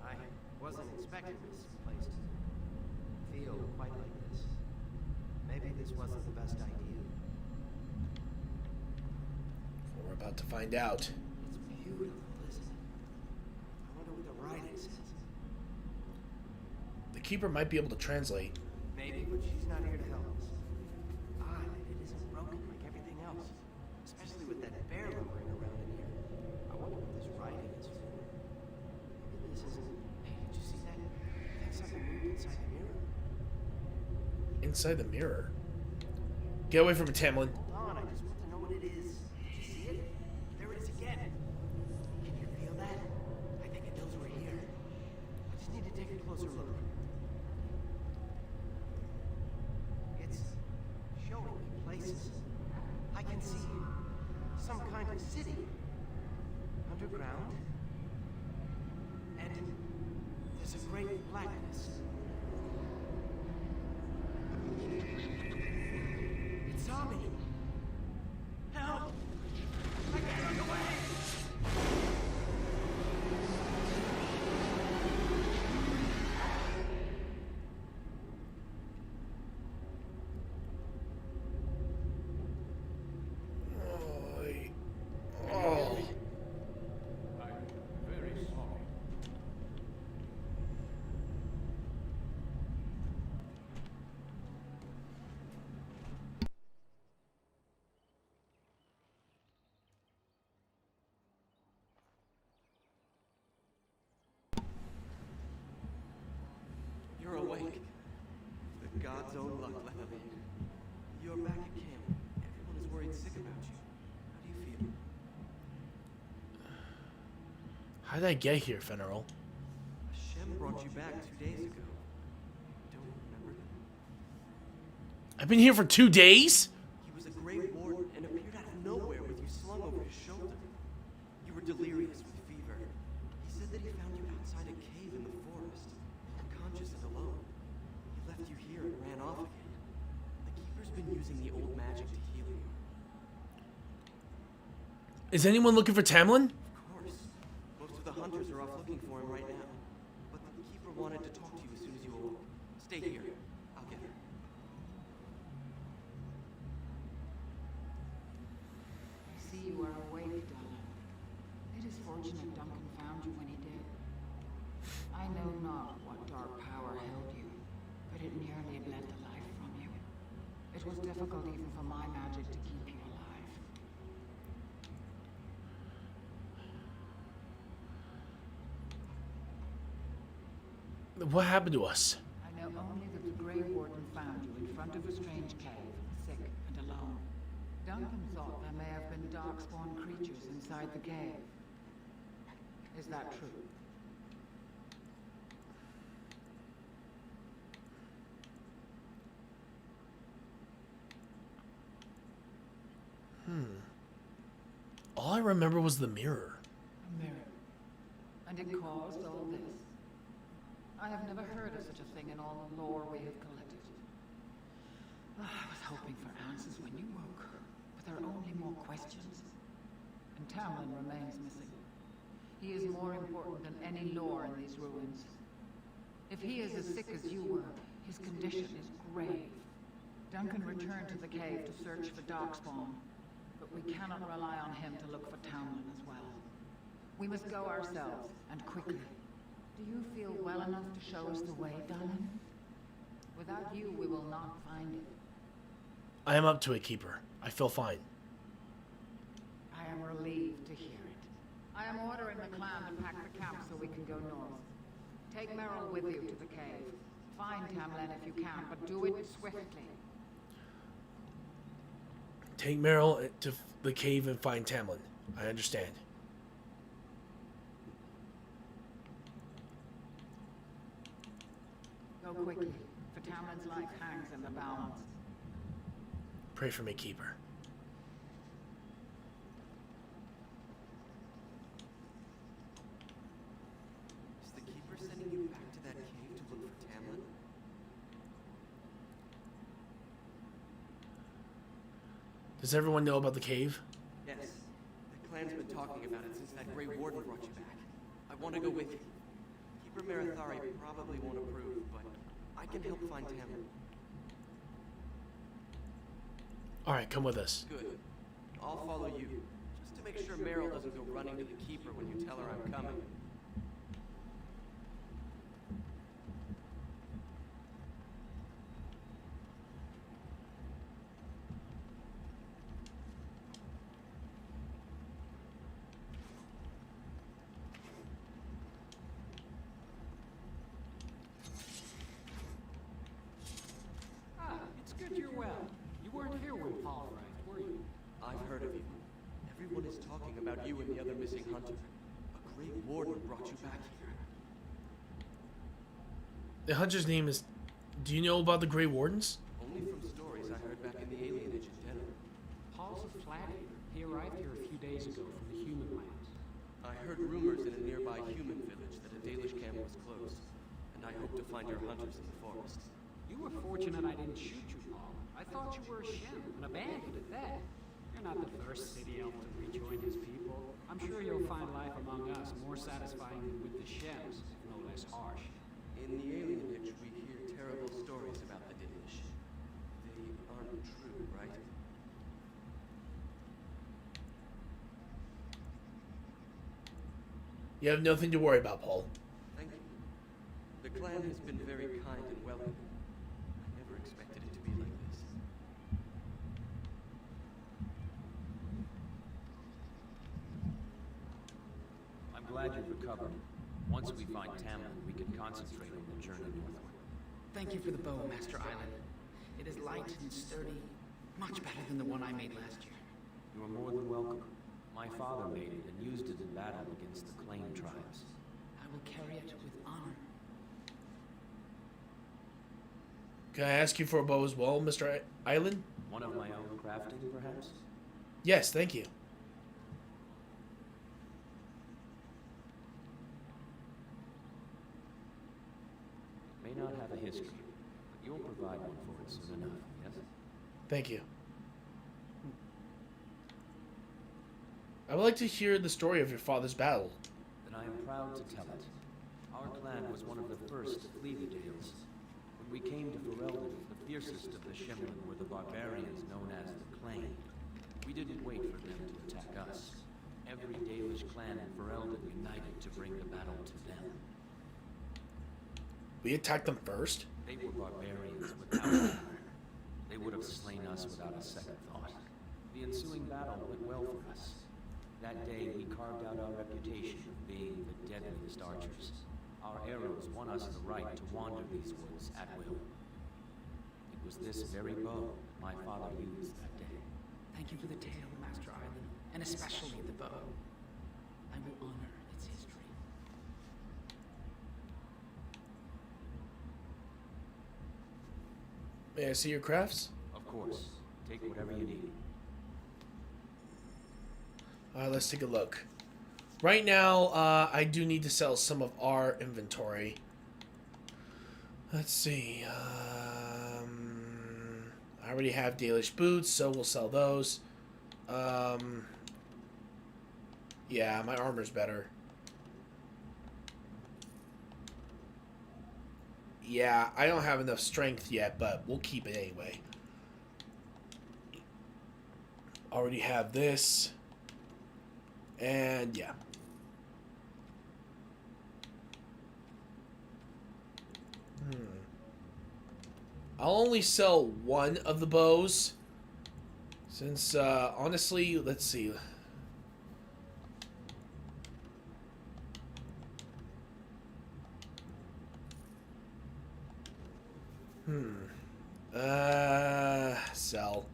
I wasn't expecting this place to feel quite like this. Maybe this wasn't the best idea. Well, we're about to find out. It's beautiful, isn't it? I wonder what the writing says. The Keeper might be able to translate. Maybe, but she's not here to help us. Odd that it isn't broken like everything else. Especially with that bear lumbering around in here. I wonder what this writing is for. Maybe this isn't... Hey, did you see that? That's something moved inside the mirror. Inside the mirror? Get away from it, Tamlin. Hold on, I just want to know what it is. Did you see it? There it is again. Can you feel that? I think it knows we're here. I just need to take a closer look. It's showing me places. I can see some kind of city. Underground. And there's a great blackness. It saw me. Help! I can't look away! Oh. I'm very sorry. You're awake. The god's own luck let them in. You're back at camp. Everyone is worried sick about you. How do you feel? How did I get here, Fenrir? Hashem brought you back 2 days ago. Don't remember him? I've been here for 2 days? He was a great warden and appeared out of nowhere with you slung over his shoulder. You were delirious with fever. He said that he found you outside a cave in the forest, unconscious and alone. He left you here and ran off again. The Keeper's been using the old magic to heal you. Is anyone looking for Tamlin? Of course. Most of the hunters are off looking for him right now. But the Keeper wanted to talk to you as soon as you awoke. Stay here. I'll get her. I see you are awake, Donna. It is fortunate Duncan found you when he did. I know not what dark power held you, but it nearly bled the life from you. It was difficult even for my magic to keep you alive. What happened to us? I know only that the Grey Warden found you in front of a strange cave, sick and alone. Duncan thought there may have been darkspawn creatures inside the cave. Is that true? All I remember was the mirror. A mirror. And it caused all this. I have never heard of such a thing in all the lore we have collected. I was hoping for answers when you woke, but there are only more questions. And Tamlin remains missing. He is more important than any lore in these ruins. If he is as sick as you were, his condition is grave. Duncan returned to the cave to search for Darkspawn, but we cannot rely on him to look for Tamlin as well. We must go ourselves, and quickly. Do you feel well enough to show us the way, darling? Without you, we will not find it. I am up to it, Keeper. I feel fine. I am relieved to hear it. I am ordering the clan to pack the camp so we can go north. Take Meryl with you to the cave. Find Tamlin if you can, but do it swiftly. Take Meryl to the cave and find Tamlin. I understand. Go quickly, for Tamlin's life hangs in the balance. Pray for me, Keeper. Is the Keeper sending you back to that cave to look for Tamlin? Does everyone know about the cave? Yes. The clan's been talking about it since that Grey Warden brought you back. I want to go with you. Keeper Marathari probably won't approve, but I can help find Tamlin. Alright, come with us. Good. I'll follow you, just to make sure Meryl doesn't go running to the Keeper when you tell her I'm coming. It's good you're well. You weren't here when Paul arrived, were you? I've heard of you. Everyone is talking about you and the other missing hunter. A Grey Warden brought you back here. The hunter's name is... Do you know about the Grey Wardens? Only from stories I heard back in the alienage in Denham. Paul's a flathead. He arrived here a few days ago from the human lands. I heard rumors in a nearby human village that a Dalish camp was closed, and I hope to find your hunters in the forest. You were fortunate I didn't shoot you, Paul. I thought you were a Shem, an abandoned at that. You're not the first city elf to rejoin his people. I'm sure you'll find life among us more satisfying than with the Shems, if no less harsh. In the alienage, we hear terrible stories about the Dalish. They aren't true, right? You have nothing to worry about, Paul. Thank you. The clan has been very kind and welcoming. I never expected it to be like this. I'm glad you've recovered. Once we find Tamlin, we can concentrate on the journey northward. Thank you for the bow, Master Island. It is light and sturdy, much better than the one I made last year. You are more than welcome. My father made it and used it in battle against the Claim tribes. I will carry it with honor. Can I ask you for a bow as well, Mr. Island? One of my own crafting, perhaps? Yes, thank you. May not have a history, but you'll provide one for it soon enough, yes? Thank you. I would like to hear the story of your father's battle. Then I am proud to tell it. Our clan was one of the first to flee the Dales. When we came to Ferelden, the fiercest of the Shemlin were the barbarians known as the Claim. We didn't wait for them to attack us. Every Dalish clan in Ferelden united to bring the battle to them. We attacked them first? They were barbarians without honor. They would have slain us without a second thought. The ensuing battle went well for us. That day, we carved out our reputation of being the deadliest archers. Our arrows won us the right to wander these woods at will. It was this very bow my father used that day. Thank you for the tale, Master Island, and especially the bow. I will honor its history. May I see your crafts? Of course. Take whatever you need. Alright, let's take a look. Right now, I do need to sell some of our inventory. Let's see. I already have Dalish boots, so we'll sell those. Yeah, my armor's better. Yeah, I don't have enough strength yet, but we'll keep it anyway. Already have this. And yeah. I'll only sell one of the bows. Since, honestly, let's see. Sell.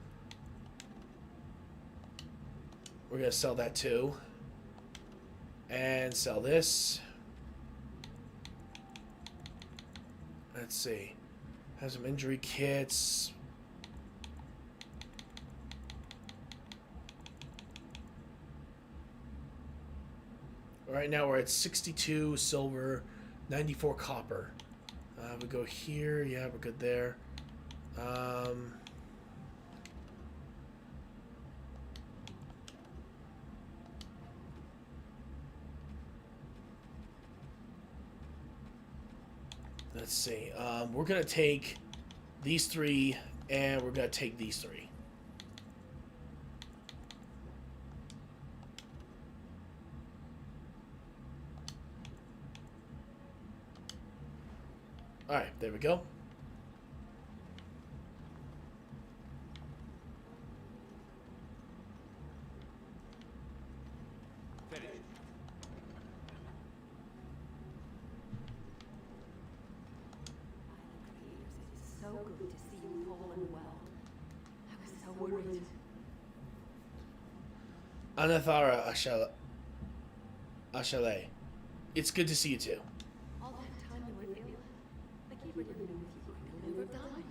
We're gonna sell that too. And sell this. Let's see. Have some injury kits. Right now we're at 62 silver, 94 copper. We go here. Yeah, we're good there. Let's see. We're going to take these three, and we're going to take these three. Alright, there we go. So good to see you whole and well. I was so worried. Anathara Ashale. It's good to see you too. All that time you were ill, the keeper didn't know if you were going to live or die.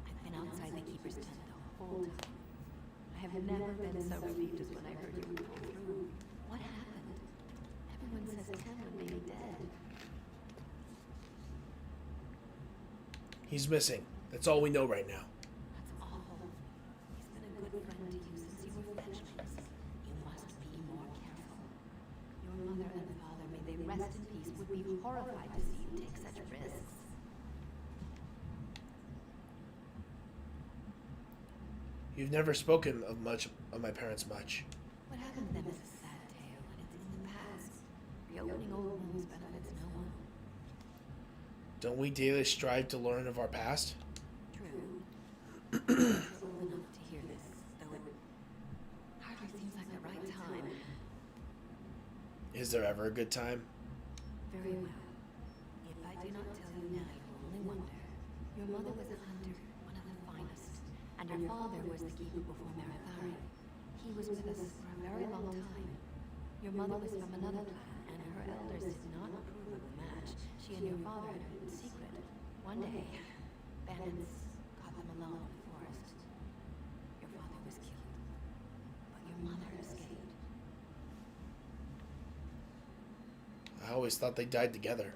I've been outside the keeper's tent the whole time. I have never been so relieved as when I heard you were pulled through. What happened? Everyone says Cameron may be dead. He's missing. That's all we know right now. That's awful. He's been a good friend to you since you were fledglings. You must be more careful. Your mother and father, may they rest in peace, would be horrified to see you take such risks. You've never spoken of my parents much. What happened to them is a sad tale, and it's in the past. Reopening old wounds benefits no one. Don't we daily strive to learn of our past? True. You're old enough to hear this, though it hardly seems like the right time. Is there ever a good time? Very well. If I do not tell you now, you will only wonder. Your mother was a hunter, one of the finest, and your father was the keeper before Marathari. He was with us for a very long time. Your mother was from another clan, and her elders did not approve of the match she and your father had heard in secret. One day, bandits caught them alone in the forest. Your father was killed, but your mother escaped. I always thought they died together.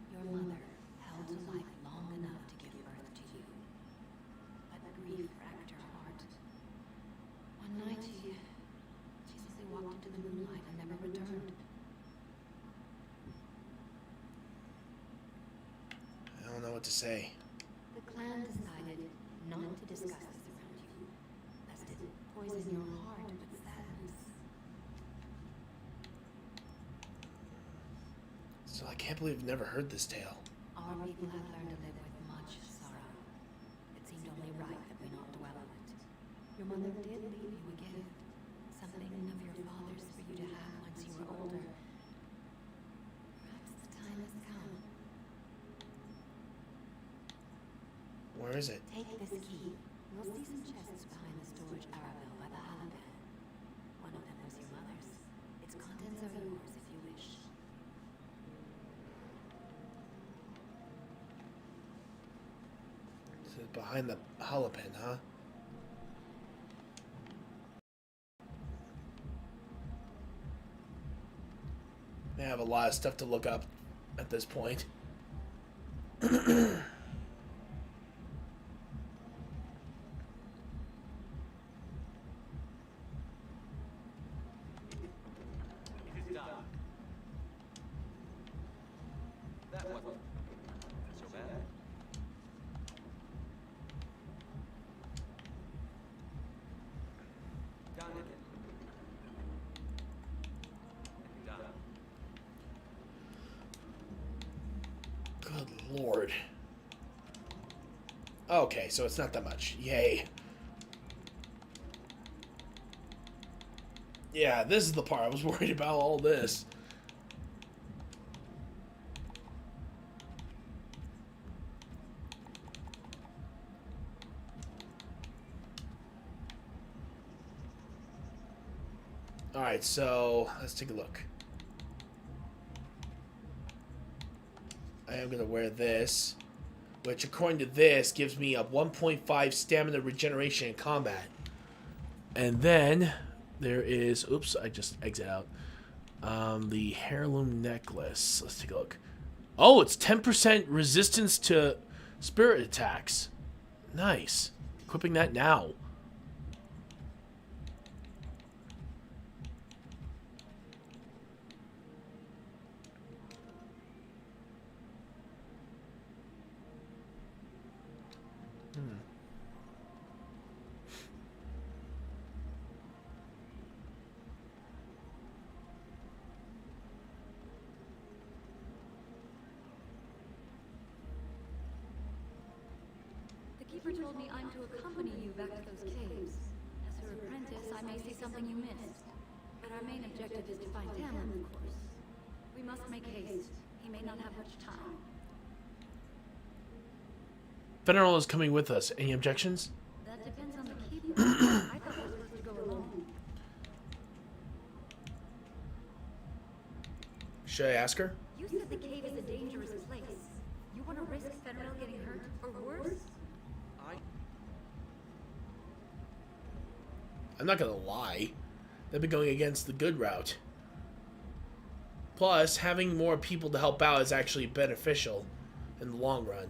Your mother held to life long enough to give birth to you. But grief racked her heart. One night she simply walked into the moonlight and never returned. I don't know what to say. The clan decided not to discuss this around you, lest it poison your heart with sadness. So I can't believe I've never heard this tale. Our people have learned to live with much sorrow. It seemed only right that we not dwell on it. Your mother did leave you a gift, something of your father's for you to have once you were older. Perhaps the time has come. Take this key. You'll see some chests behind the storage arabelle by the holopan. One of them was your mother's. Its contents are yours if you wish. So behind the holopan, huh? I have a lot of stuff to look up at this point. That wasn't so bad. Done it. Done. Good lord. Okay, so it's not that much. Yay. Yeah, this is the part I was worried about, all this. Alright, so let's take a look. I am going to wear this, which according to this gives me a 1.5 stamina regeneration in combat. And then there is, oops, I just exit out. The heirloom necklace. Let's take a look. Oh, it's 10% resistance to spirit attacks. Nice. Equipping that now. The Keeper told me I'm to accompany you back to those caves. As her apprentice, I may see something you missed. But our main objective is to find Tamlin, of course. We must make haste. He may not have much time. Fenrir is coming with us. Any objections? That depends on the Keeper. I thought we were supposed to go alone. Should I ask her? You said the cave is a dangerous place. You want to risk Fenrir getting hurt, or worse? I'm not gonna lie. They've been going against the good route. Plus, having more people to help out is actually beneficial in the long run.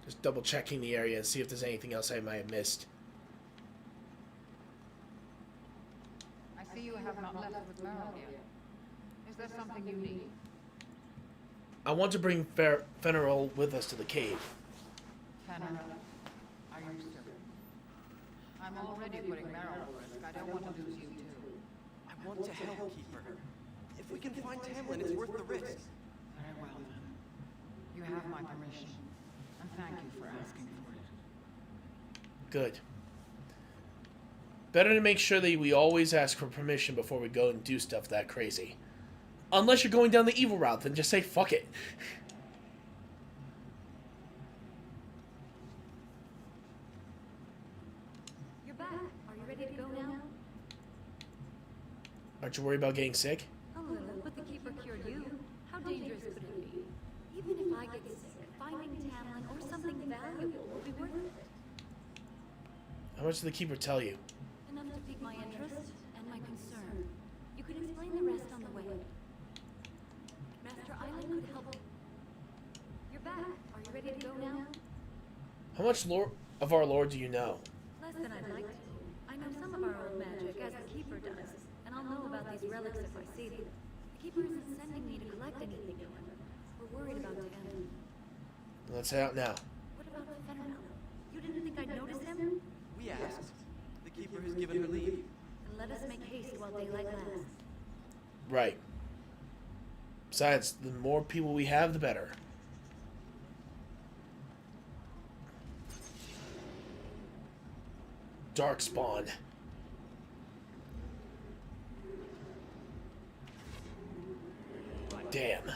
Just double checking the area and see if there's anything else I might have missed. I see you have not left with Meryl yet. Is there something you need? I want to bring Fenrir with us to the cave. Fenrir, are you certain? I'm already putting Meryl at risk. I don't want to lose you too. I want to help, Keeper. If we can find Tamlin, it's worth the risk. Very well then. You have my permission. And thank you for asking for it. Good. Better to make sure that we always ask for permission before we go and do stuff that crazy. Unless you're going down the evil route, then just say fuck it. You're back. Are you ready to go now? Aren't you worried about getting sick? A little, but the Keeper cured you. How dangerous could it be? Even if I get sick, finding Tamlin or something valuable will be worth it. How much did the Keeper tell you? Enough to pique my interest and my concern. You could explain the rest on the way. Master Island could help. You're back. Are you ready to go now? How much lore of our Lord do you know? Less than I'd like to. I know some of our old magic, as the Keeper does, and I'll know about these relics if I see them. The Keeper isn't sending me to collect anything, however. We're worried about Tamlin. Let's head out now. What about Fenrir? You didn't think I'd notice him? We asked. The Keeper has given her leave. Then let us make haste while daylight lasts. Right. Besides, the more people we have, the better. Darkspawn. Damn.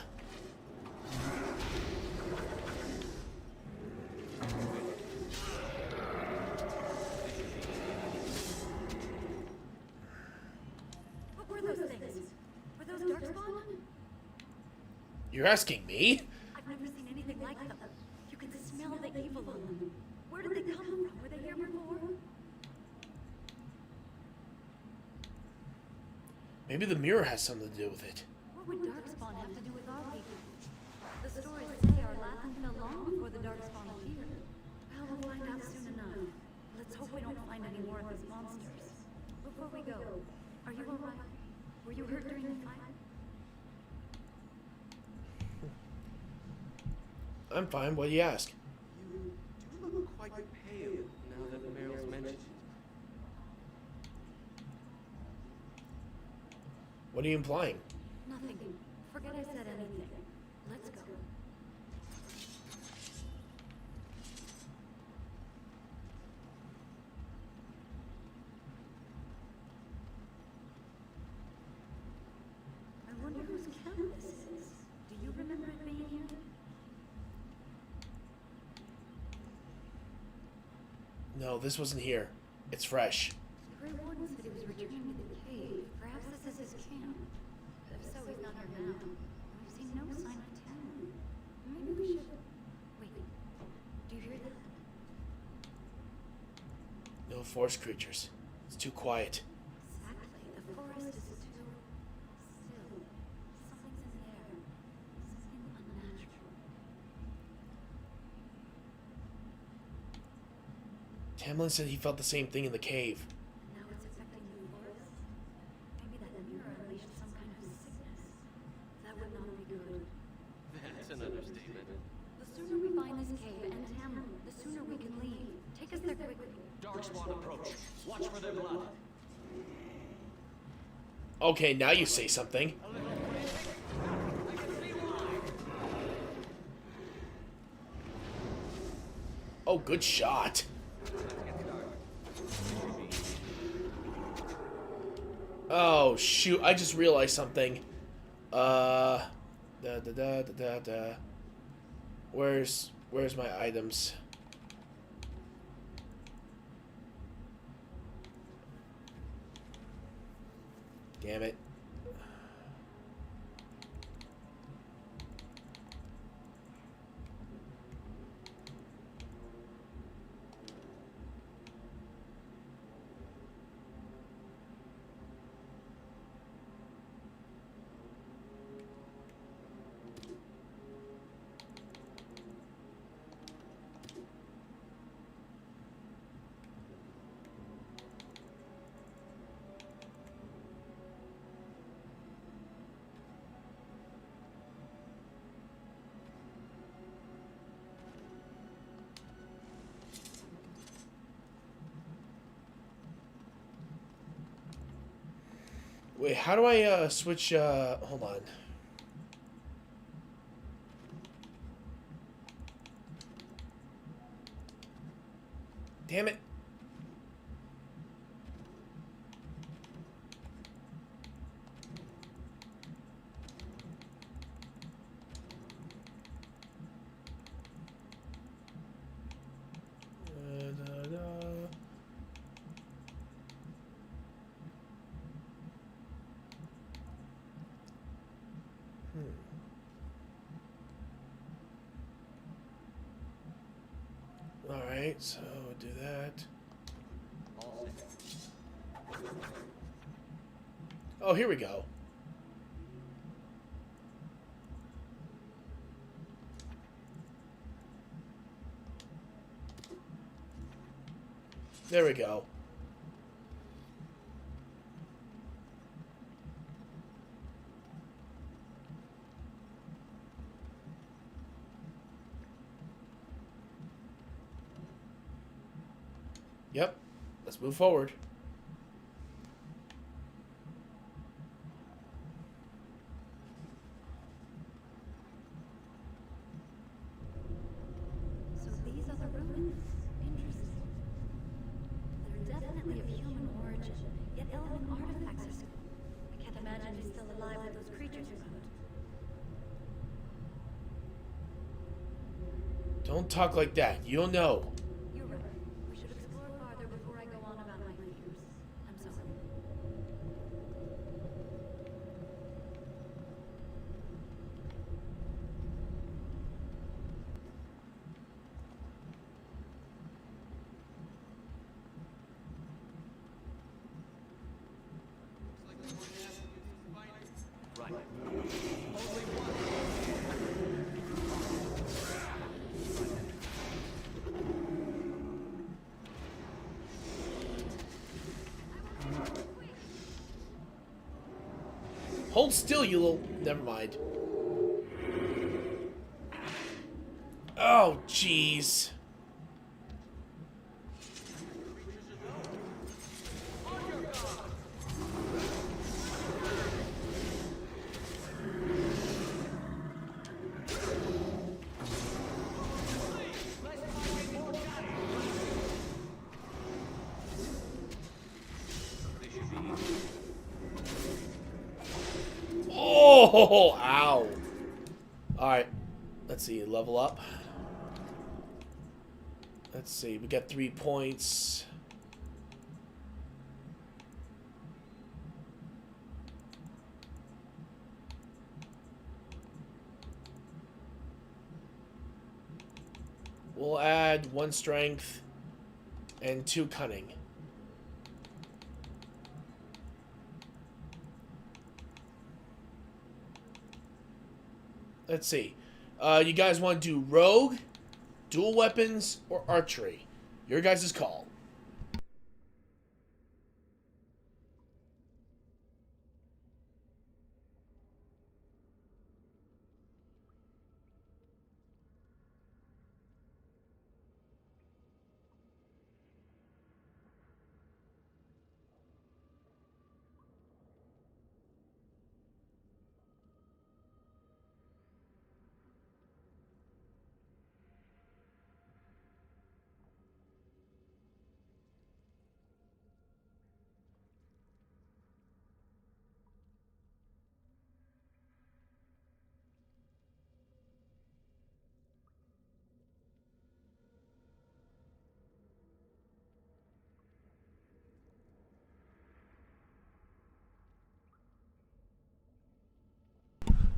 What were those things? Were those darkspawn? You're asking me? I've never seen anything like them. You can smell the evil on them. Where did they come from? Were they here before? Maybe the mirror has something to do with it. What would darkspawn have to do with our people? The stories say our Latin fell long before the darkspawn appeared. Well, we'll find out soon enough. Let's hope we don't find any more of these monsters. Before we go, are you alright? Were you hurt during the fight? I'm fine. What do you ask? You do look quite pale now that Meryl's mentioned it. What are you implying? Nothing. Forget I said anything. Let's go. I wonder whose camp this is. Do you remember it being here? No, this wasn't here. It's fresh. The Grey Warden said he was returning to the cave. Perhaps this is his camp. If so, he's not here now. We've seen no sign of town. Maybe we should... Wait. Do you hear that? No forest creatures. It's too quiet. Exactly. The forest is too... still. Something's in the air. Something unnatural. Tamlin said he felt the same thing in the cave. Now it's affecting the forest. Maybe that mirror unleashed some kind of sickness. That would not be good. That's an understatement. The sooner we find this cave and Tamlin, the sooner we can leave. Take us there quickly. Darkspawn approach. Watch for their blood. Okay, now you say something. Oh, good shot. Oh, shoot. I just realized something. Where's my items? Damn it. Wait, how do I switch hold on. Damn it. Alright, so do that. Oh, here we go. There we go. Yep. Let's move forward. So these are the ruins. Interesting. They're definitely of human origin, yet elven artifacts are still. I can't imagine he's still alive with those creatures around. Don't talk like that. You don't know. You're right. We should explore farther before I go on about my fears. I'm sorry. Hold still, you little... Never mind. Oh, jeez. Oh, ow. Alright. Let's see. Level up. Let's see. We got 3 points. We'll add 1 strength and 2 cunning. Let's see. You guys want to do rogue, dual weapons, or archery? Your guys' call.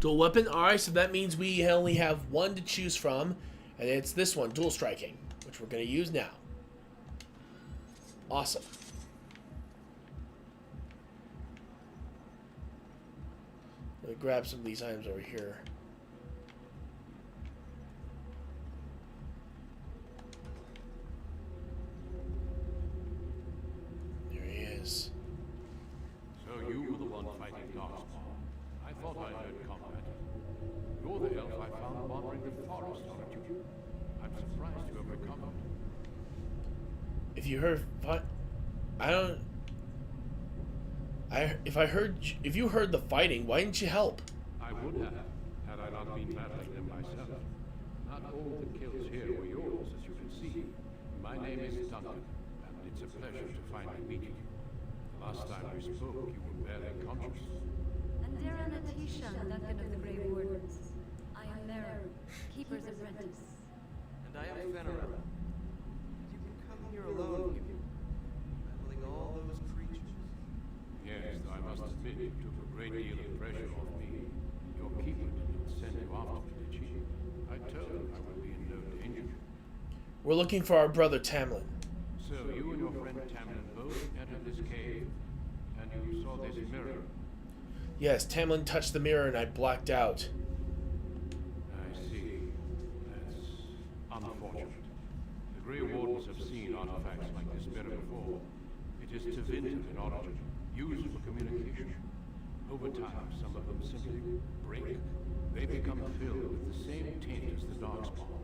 Dual weapon. Alright, so that means we only have 1 to choose from. And it's this one, dual striking, which we're going to use now. Awesome. Let me grab some of these items over here. There he is. So you were the one fighting Darkspawn. I thought I heard combat. You're the elf I found wandering the forest, aren't you? I'm surprised you have recovered. If you heard, if you heard the fighting, why didn't you help? I would have, had I not been battling them myself. Not all the kills here were yours, as you can see. My name is Duncan, and it's a pleasure to finally meet you. The last time we spoke, you were barely conscious. And Darren Atisha, Duncan of the Grey Wardens. I am Mara, Keeper's apprentice. And I am Fenrir. Did you come here alone, you? Battling all those creatures? Yes, I must admit, you took a great deal of pressure off me. Your keeper didn't send you after me, did she? I told her I would be in no danger. We're looking for our brother Tamlin. So you and your friend Tamlin both entered this cave, and you saw this mirror. Yes, Tamlin touched the mirror and I blacked out. I see. That's unfortunate. The Grey Wardens have seen artifacts like this mirror before. It is divinity in origin, used for communication. Over time, some of them simply break. They become filled with the same taint as the Darkspawn.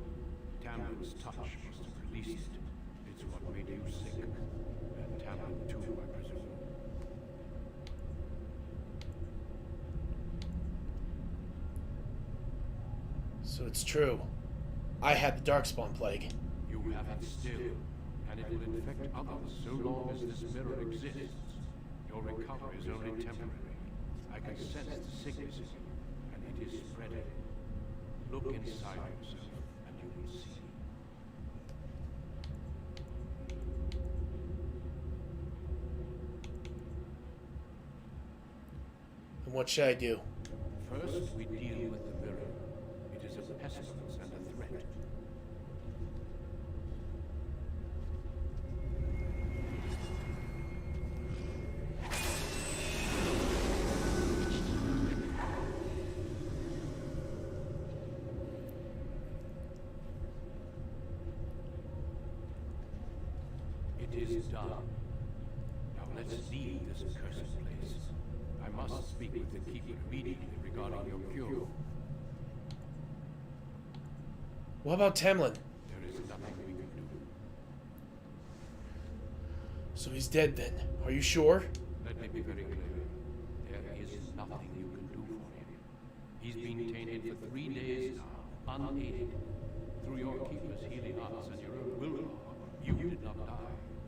Tamlin's touch must have released it. It's what made you sick. And Tamlin too, I presume. So it's true. I had the Darkspawn plague. You have it still, and it will infect others so long as this mirror exists. Your recovery is only temporary. I can sense the sickness in you, and it is spreading. Look inside yourself, and you will see. And what should I do? First, we deal with the mirror. It is a pestilence and a threat. It is done. Now let's leave this accursed place. I must speak with the Keeper immediately regarding your cure. What about Tamlin? There is nothing we can do. So he's dead then. Are you sure? Let me be very clear. There is nothing you can do for him. He's been tainted for 3 days now, unaided. Through your Keeper's healing arts and your own willpower, you did not die.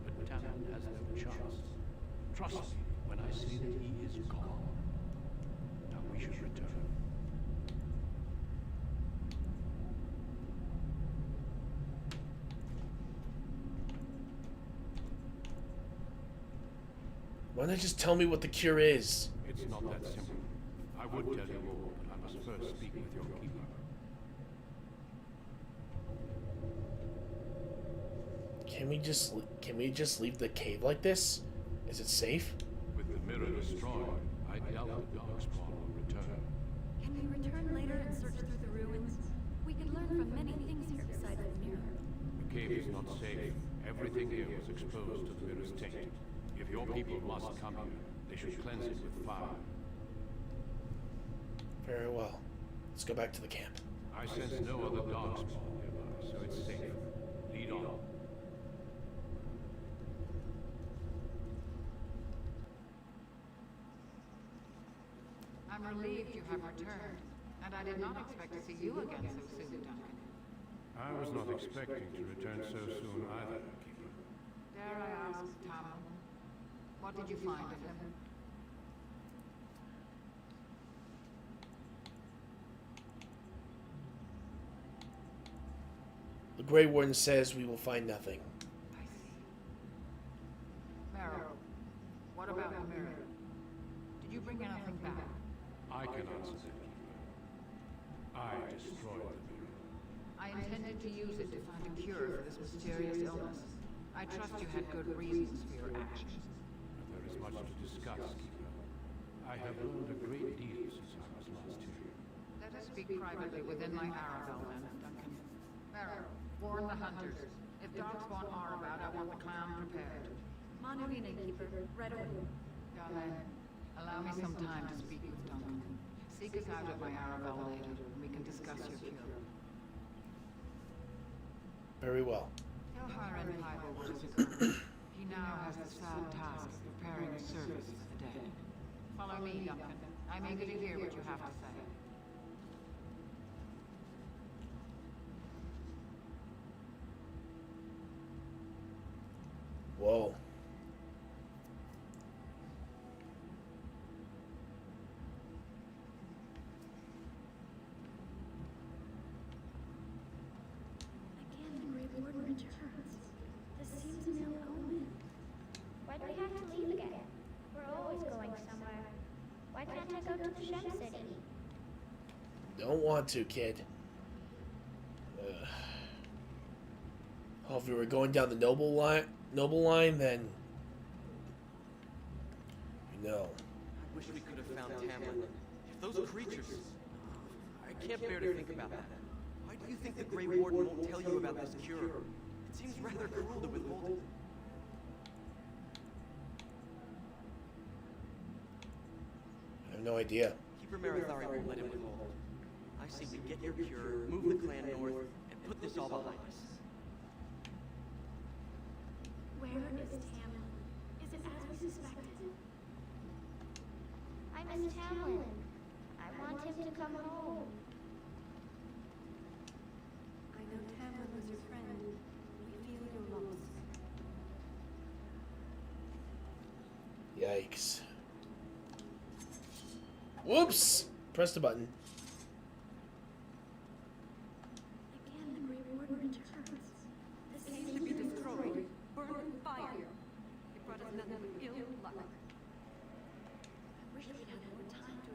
But Tamlin has no chance. Trust me when I say that he is gone. Now we should return. Why not just tell me what the cure is? It's not that simple. I would tell you more, but I must first speak with your Keeper. Can we just leave the cave like this? Is it safe? With the mirror destroyed, I doubt the Darkspawn will return. Can we return later and search through the ruins? We can learn from many things here besides the mirror. The cave is not safe. Everything here was exposed to the mirror's taint. If your people must come here, they should cleanse it with fire. Very well. Let's go back to the camp. I sense no other Darkspawn nearby, so it's safe. Lead on. I'm relieved you have returned, and I did not expect to see you again so soon, Duncan. I was not expecting to return so soon either, Keeper. Dare I ask, Tamlin, what did you find of him? The Grey Warden says we will find nothing. I see. Merrill, what about the mirror? Did you bring anything back? I can answer that, Keeper. I destroyed the mirror. I intended to use it to find a cure for this mysterious illness. I trust you had good reasons for your actions. But there is much to discuss, Keeper. I have learned a great deal since I was last here. Let us speak privately within my Aravel then, Duncan. Merrill, warn the hunters. If Darkspawn are about, I want the clan prepared. Monarina, Keeper. Right away. Darlene, allow me some time to speak with Duncan. Seek us out at my Aravel later, and we can discuss your cure. Very well. Tell Hiren Piper what has occurred. He now has the sad task of preparing a service for the dead. Follow me, Duncan. I'm eager to hear what you have to say. Whoa. Again, the Grey Warden returns. This seems an ill omen. Why do we have to leave again? We're always going somewhere. Why can't I go to the Shem City? Don't want to, kid. Oh, if we were going down the noble line, then you know. I wish we could have found Tamlin. If those creatures... I can't bear to think about that. Why do you think the Grey Warden won't tell you about this cure? It seems rather cruel to withhold it. I have no idea. Keeper Marathari won't let him withhold. I say we get your cure, move the clan north, and put this all behind us. Where is Tamlin? Is it as we suspected? I miss Tamlin. I want him to come home. I know Tamlin was your friend. We feel your loss. Yikes. Whoops! Press the button. Again, the Grey Warden returns. This Seems to be destroyed. burned with fire. It brought us nothing but ill luck. I wish we had more time to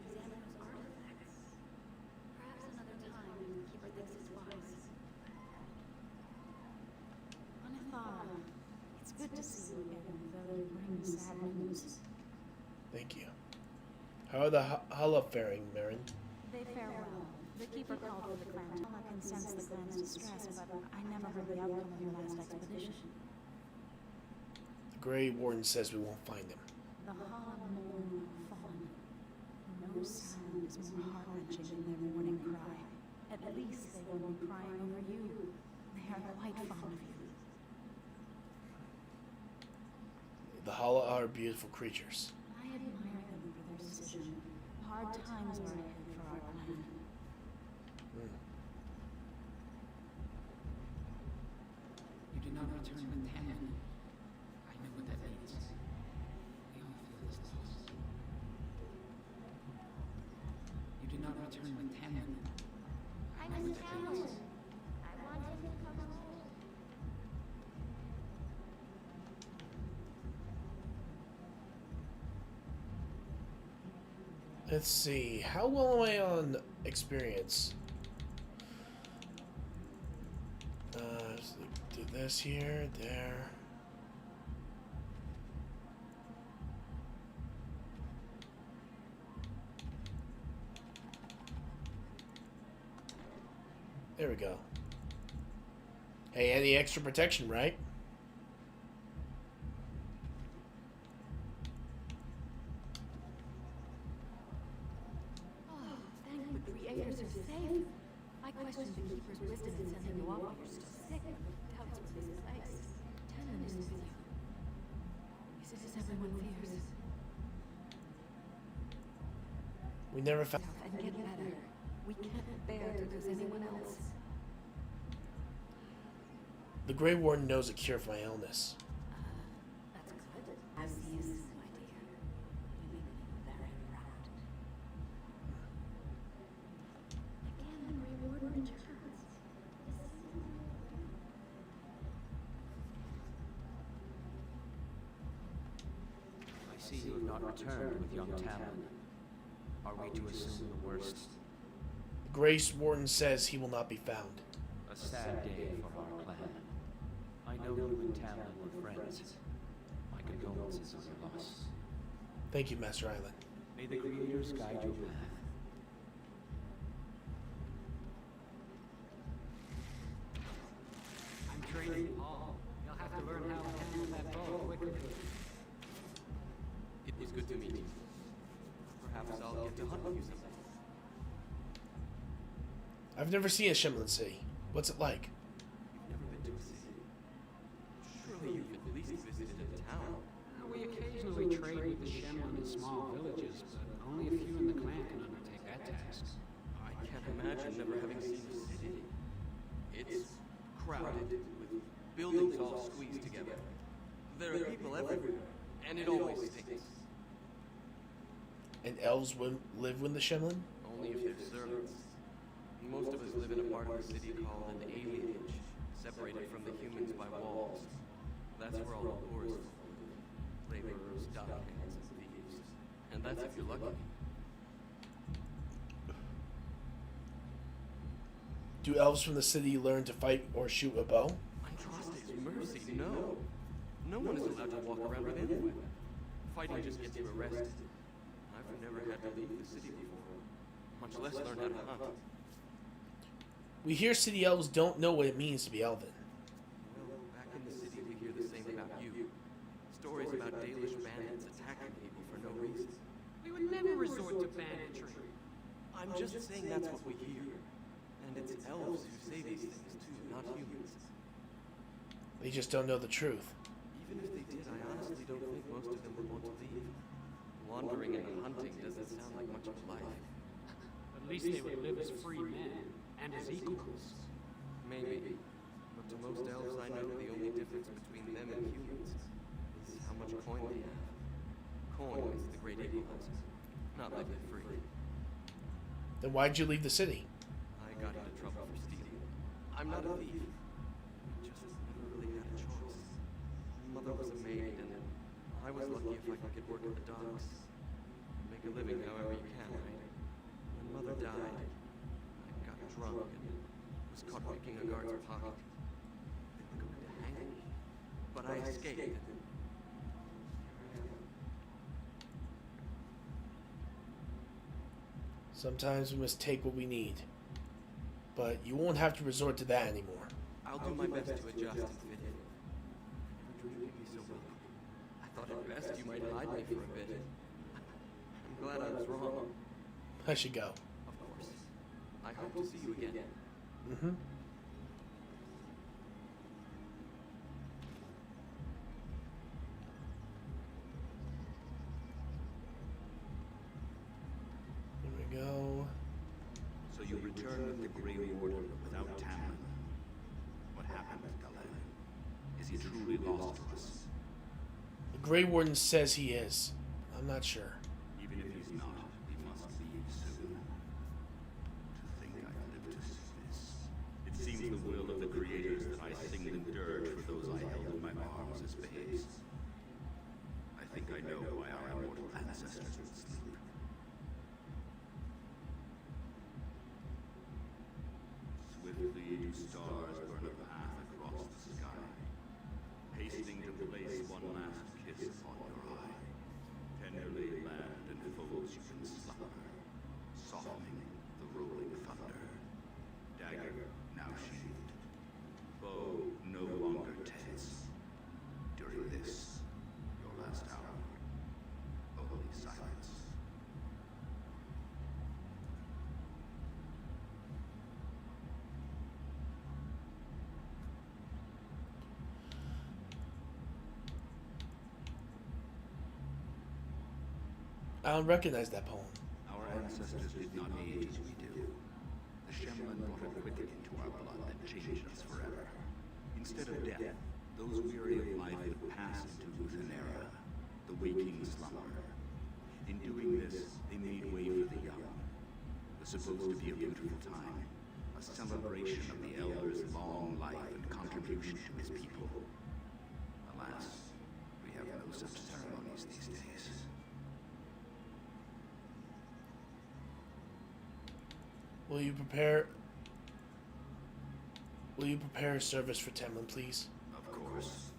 How are the Hala faring, Marin? They fare well. The keeper called for the clan. Hala can sense the clan's distress, but I never heard the outcome of your last expedition. The Grey Warden says we won't find him. The Hala mourn fawn. No sound is more heart-wrenching than their mourning cry. At least they won't be crying over you. They are quite fond of you. The Hala are beautiful creatures. I admire them for their decision. Hard times are ahead for our clan. You did not return with Tamlin. I know what that means. We all feel this loss. You did not return with Tamlin. I miss Tamlin. I want him to come home. Let's see. How well am I on experience? Do this here, there. There we go. Hey, any extra protection, right? Oh, thank the creators are safe. I questioned the keeper's wisdom in sending you off while you're still sick, but doubts were misplaced. Tamlin is with you. Is it as everyone fears? We never found. And get better. We can't bear to lose anyone else. The Grey Warden knows a cure for my illness. That's good. I'll see you soon, my dear. You make me very proud. Again, the Grey Warden returns. I see you have not returned with young Tamlin. Are we to assume the worst? The Grey Warden says he will not be found. A sad day for our clan. I know you and Tamlin were friends. My condolences on your loss. Thank you, Master Island. May the creators guide your path. I'm training Paul. You'll have to learn how to handle that bow quickly. It was good to meet you. Perhaps I'll get to hunt with you someday. I've never seen a Shemlin city. What's it like? You've never been to a city. Surely you've at least visited a town. We occasionally trade with the Shemlin in small villages, but only a few in the clan can undertake that task. I can't imagine never having seen a city. It's crowded, with buildings all squeezed together. There are people everywhere, and it always stinks. And elves live with the Shemlin? Only if they're servants. Most of us live in a part of the city called an alienage, separated from the humans by walls. That's where all the poorest folk live. Laborers, dockhands, and thieves. And that's if you're lucky. Do elves from the city learn to fight or shoot a bow? Andraste's mercy, no. No one is allowed to walk around with any weapon. Fighting just gets you arrested. I've never had to leave the city before, much less learn how to hunt. We hear city elves don't know what it means to be elven. Well, back in the city we hear the same about you. Stories about Dalish bandits attacking people for no reason. We would never resort to banditry. I'm just saying that's what we hear. And it's elves who say these things too, not humans. They just don't know the truth. Even if they did, I honestly don't think most of them would want to leave. Wandering and hunting doesn't sound like much of life. At least they would live as free men, and as equals. Maybe. But to most elves I know, the only difference between them and humans is how much coin they have. Coin is the great equalizer, not living free. Then why'd you leave the city? I got into trouble for stealing. I'm not a thief. I just never really had a choice. Mother was a maid, and I was lucky if I could get work at the docks. Make a living however you can, right? When Mother died, I got drunk and was caught picking a guard's pocket. They were going to hang me, but I escaped. And Sometimes we must take what we need. But you won't have to resort to that anymore. I'll do my best to adjust and fit in. I never dreamed you'd be so welcome. I thought at best you might hide me for a bit. I'm glad I was wrong. I should go. Of course. I hope to see you again. Mm-hmm. Here we go. So you return with the Grey Warden without Tamlin. What happened with Galen? Is he truly lost to us? The Grey Warden says he is. I'm not sure. Even if he's not, he must leave soon. To think I've lived to see this. It seems the will of the creators that I sing the dirge for those I held in my arms as babes. I think I know why our immortal ancestors would sleep. Swiftly do stars burn a path across the sky, hastening to place one last kiss upon your eye. Tenderly land and folds you in slumber, softening the rolling thunder. Dagger now sheathed, bow no longer tense. During this, your last hour, only silence. I don't recognize that poem. Our ancestors did not age as we do. The Shemlin brought a quickening to our blood that changed us forever. Instead of death, those weary of life would pass into Luthenera, the waking slumber. In doing this, they made way for the young. It was supposed to be a beautiful time, a celebration of the Elder's long life and contribution to his people. Alas, we have no such ceremonies these days. Will you prepare a service for Temlin, please? Of course.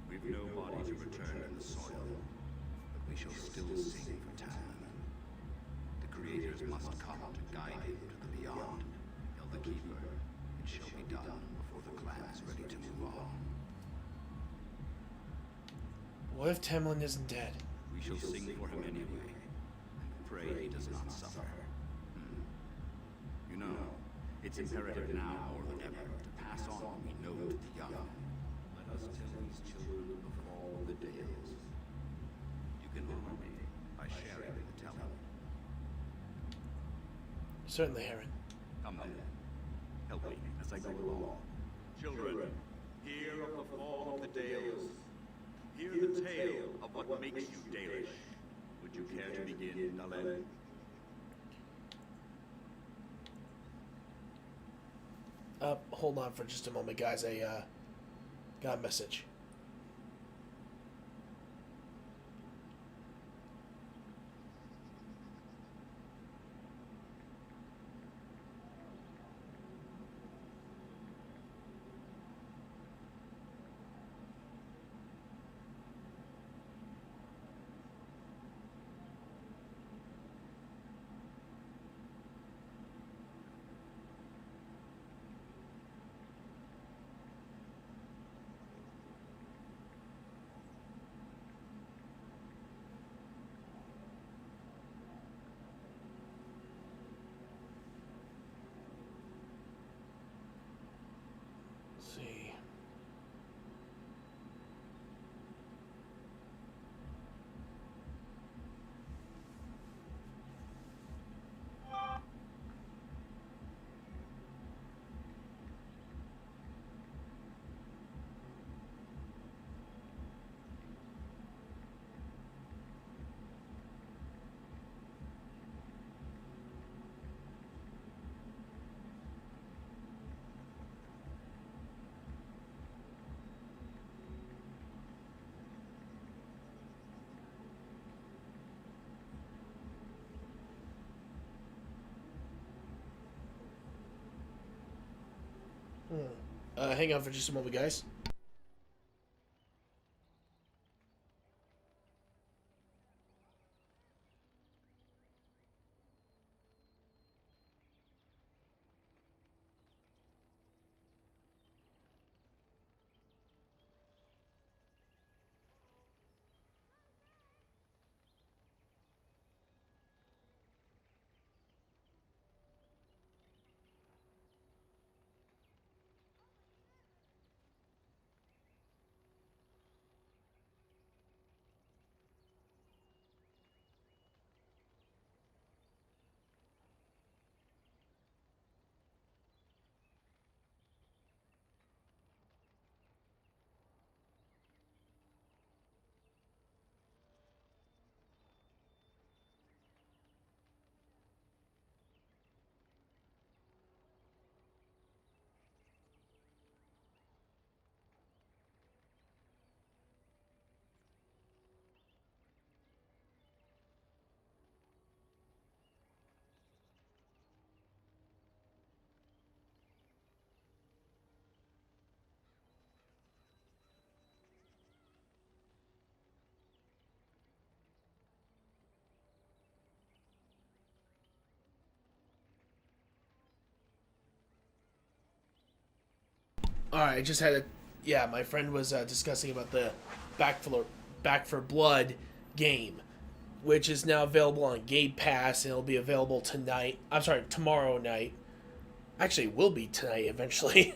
We've no body to return in the soil, but we shall still sing for Tamlin. The creators must come to guide him to the beyond. Tell the Keeper, it shall be done before the clan is ready to move on. What if Temlin isn't dead? We shall sing for him anyway, and pray he does not suffer. You know, it's imperative now more than ever to pass on what we know to the young. Let us tell these children of the fall of the Dales. You can honor me by sharing in the telling. Certainly, Heron. Come then. Help me as I go along. Children, hear of the fall of the Dales. Hear the tale of what makes you Dalish. Would you care to begin, Dalen? Hold on for just a moment, guys. I got a message. See. Hang on for just a moment, guys. Alright, I just had a... Yeah, my friend was discussing about the Back for Blood game, which is now available on Game Pass, and it'll be available tonight. I'm sorry, tomorrow night. Actually, it will be tonight eventually,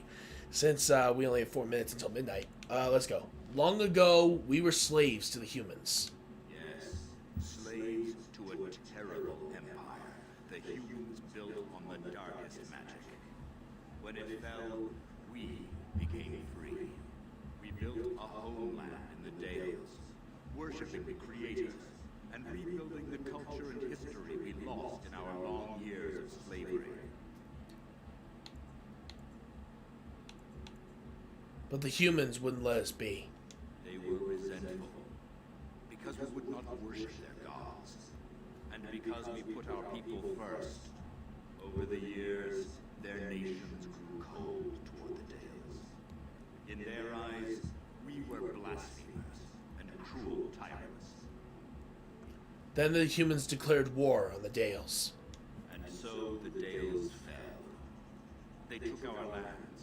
since we only have 4 minutes until midnight. Let's go. Long ago, we were slaves to the humans. Yes, slaves to a terrible empire. The humans built on the darkest magic. When it fell, we became free. We built a homeland in the Dales, worshipping the creators, and rebuilding the culture and history we lost in our long years of slavery. But the humans wouldn't let us be. They were resentful, because we would not worship their gods, and because we put our people first. Over the years, their nations grew cold toward the Dales. In their eyes, we were blasphemers and cruel tyrants. Then the humans declared war on the Dales. And so the Dales fell. They took our lands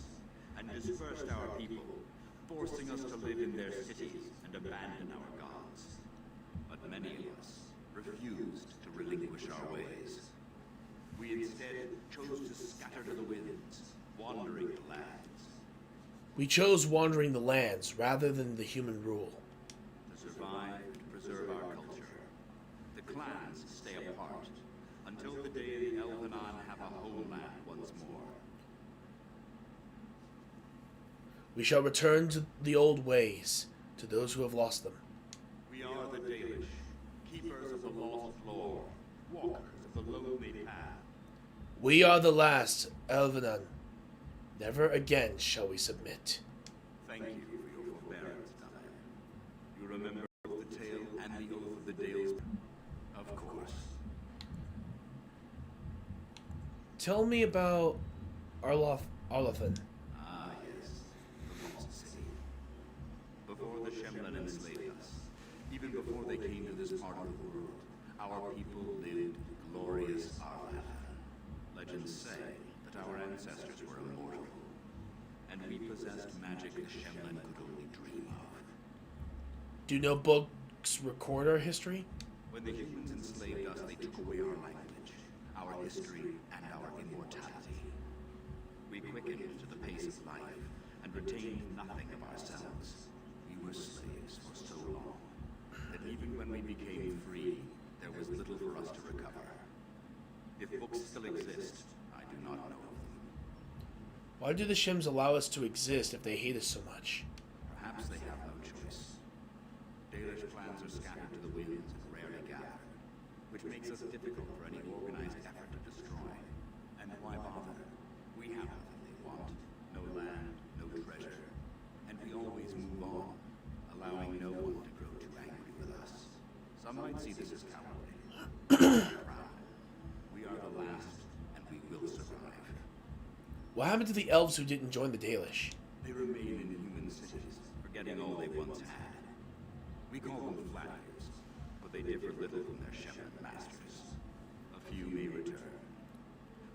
and dispersed our people, forcing us to live in their cities and abandon our gods. But many of us refused to relinquish our ways. We instead chose to scatter to the winds, wandering the lands. We chose wandering the lands rather than the human rule. To survive and preserve our culture, the clans stay apart until the day the Elvenon have a homeland once more. We shall return to the old ways, to those who have lost them. We are the Dalish, keepers of the lost lore, walkers of the lonely path. We are the last, Elvenon. Never again shall we submit. Thank you for your forbearance, Dalian. You remember both the tale and the oath of the Dales? Of course. Tell me about Arlothan. Ah, yes. The lost city. Before the Shemlen enslaved us, even before they came to this part of the world, our people lived glorious Arlothan. Legends say that our ancestors were immortal, and we possessed magic the Shemlen could only dream of. Do no books record our history? When the humans enslaved us, they took away our language, our history, and our immortality. We quickened to the pace of life, and retained nothing of ourselves. We were slaves for so long, that even when we became free, there was little for us to recover. If books still exist, I do not know of them. Why do the Shims allow us to exist if they hate us so much? Perhaps they have no choice. Dalish clans are scattered to the winds and rarely gather, which makes us difficult for any organized effort to destroy. And why bother? We have nothing they want. No land, no treasure. And we always move on, allowing no one to grow too angry with us. Some might see this as cowardly. We are the last, and we will survive. What happened to the elves who didn't join the Dalish? They remain in human cities, forgetting all they once had. We call them flatteers, but they differ little from their Shemlen masters. A few may return,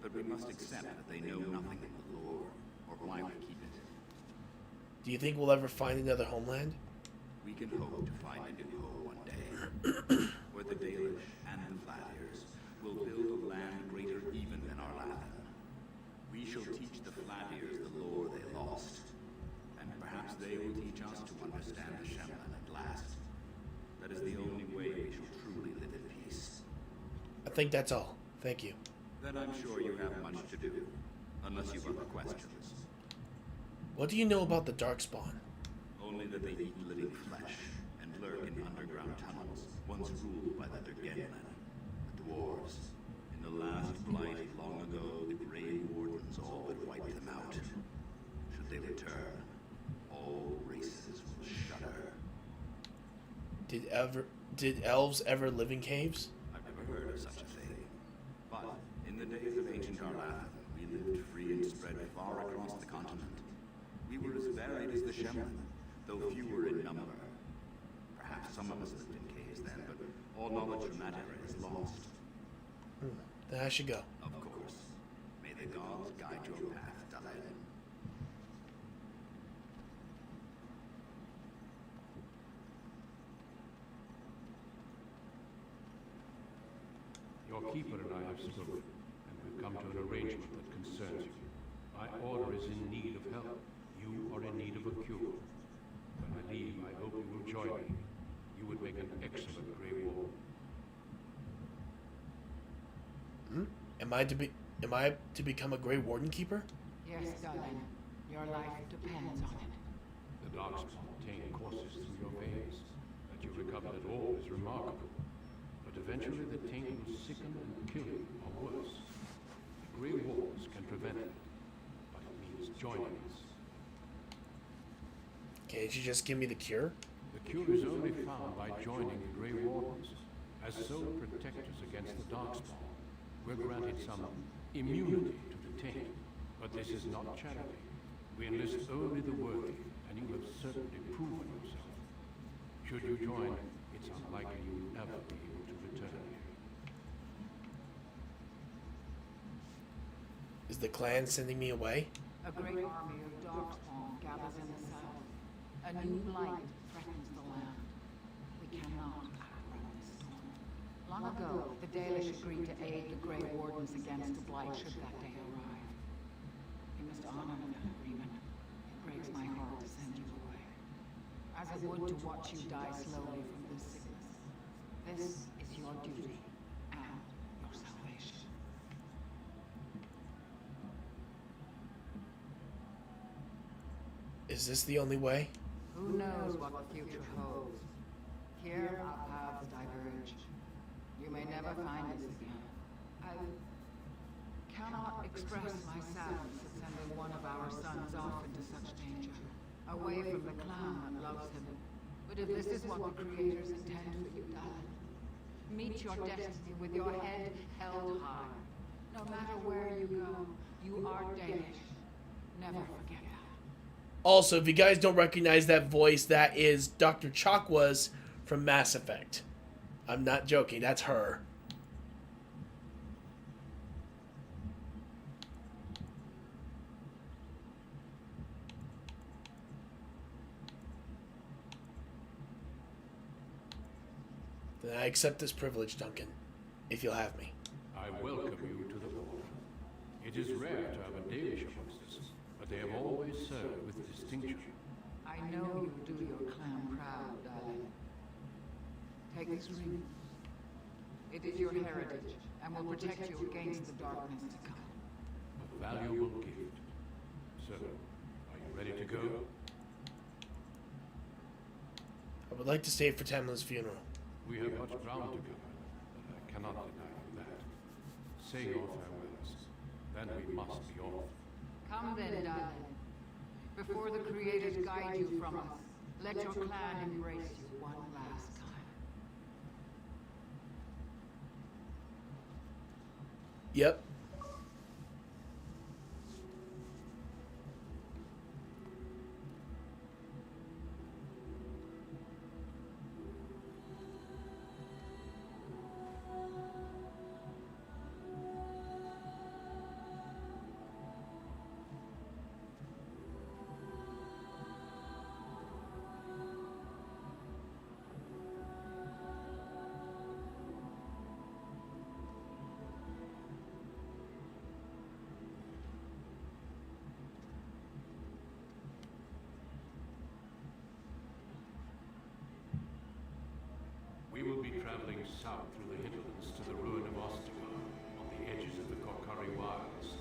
but we must accept that they know nothing of the lore, or why we keep it. Do you think we'll ever find another homeland? We can hope to find a new home one day, where the Dalish and the flatteers will build a land greater even than Arlathan. We shall teach the flatteers the lore they lost, and perhaps they will teach us to understand the Shemlen at last. That is the only way we shall truly live in peace. I think that's all. Thank you. Then I'm sure you have much to do, unless you have other questions. What do you know about the Darkspawn? Only that they eat living flesh and lurk in underground tunnels, once ruled by the Durgenmen, the dwarves. In the last blight long ago, the Grey Wardens all but wiped them out. Should they return, all races will shudder. Did elves ever live in caves? I've never heard of such a thing. But in the days of ancient Arlathan, we lived free and spread far across the continent. We were as varied as the Shemlen, though fewer in number. Perhaps some of us lived in caves then, but all knowledge of matter is lost. Then I should go. Of course. May the gods guide your path, Dalian. Your keeper and I have spoken, and we've come to an arrangement that concerns you. My order is in need of help. You are in need of a cure. When I leave, I hope you will join me. You would make an excellent Grey Warden. Am I to become a Grey Warden Keeper? Yes, darling. Your life depends on it. The Darkspawn taint courses through your veins. That you recovered at all is remarkable. But eventually the taint will sicken and kill you, or worse. The Grey Wardens can prevent it, but it means joining us. Can't you just give me the cure? The cure is only found by joining the Grey Wardens. As sole protectors against the Darkspawn, we're granted some immunity to the taint. But this is not charity. We enlist only the worthy, and you have certainly proven yourself. Should you join, it's unlikely you will ever be able to return here. Is the clan sending me away? A great army of Darkspawn gathers in the south. A new blight threatens the land. We cannot outrun this storm. Long ago, the Dalish agreed to aid the Grey Wardens against the blight should that day arrive. You must honor that agreement. It breaks my heart to send you away. As it would to watch you die slowly from this sickness. This is your duty and your salvation. Is this the only way? Who knows what the future holds? Here our paths diverge. You may never find us again. I cannot express my sadness at sending one of our sons off into such danger, away from the clan that loves him. But if this is what the creators intend for you, darling, meet your destiny with your head held high. No matter where you go, you are Danish. Never forget that. Also, if you guys don't recognize that voice, that is Dr. Chakwas from Mass Effect. I'm not joking, that's her. Then I accept this privilege, Duncan, if you'll have me. I welcome you to the Order. It is rare to have a Dalish amongst us, but they have always served with distinction. I know you do your clan proud, darling. Take this ring. It is your heritage, and will protect you against the darkness to come. A valuable gift. So, are you ready to go? I would like to stay for Tamlin's funeral. We have much ground to cover, but I cannot deny you that. Say your farewells, then we must be off. Come then, darling. Before the creators guide you from us, let your clan embrace you one last time. Yep. We will be traveling south through the hinterlands to the ruin of Ostagar, on the edges of the Korkari Wilds.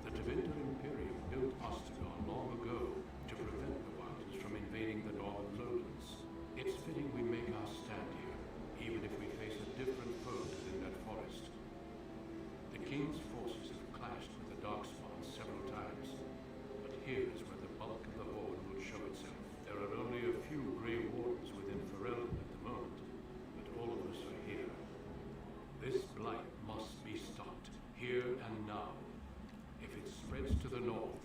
The Tevinter Imperium built Ostagar long ago to prevent the Wilds from invading the northern lowlands. It's fitting we make our stand here, even if we face a different foe within that forest. The King's forces have clashed with the Darkspawn several times, but here is where the bulk of the horde will show itself. There are only a few Grey Wardens within Ferelden at the moment. All of us are here. This blight must be stopped, here and now. If it spreads to the north,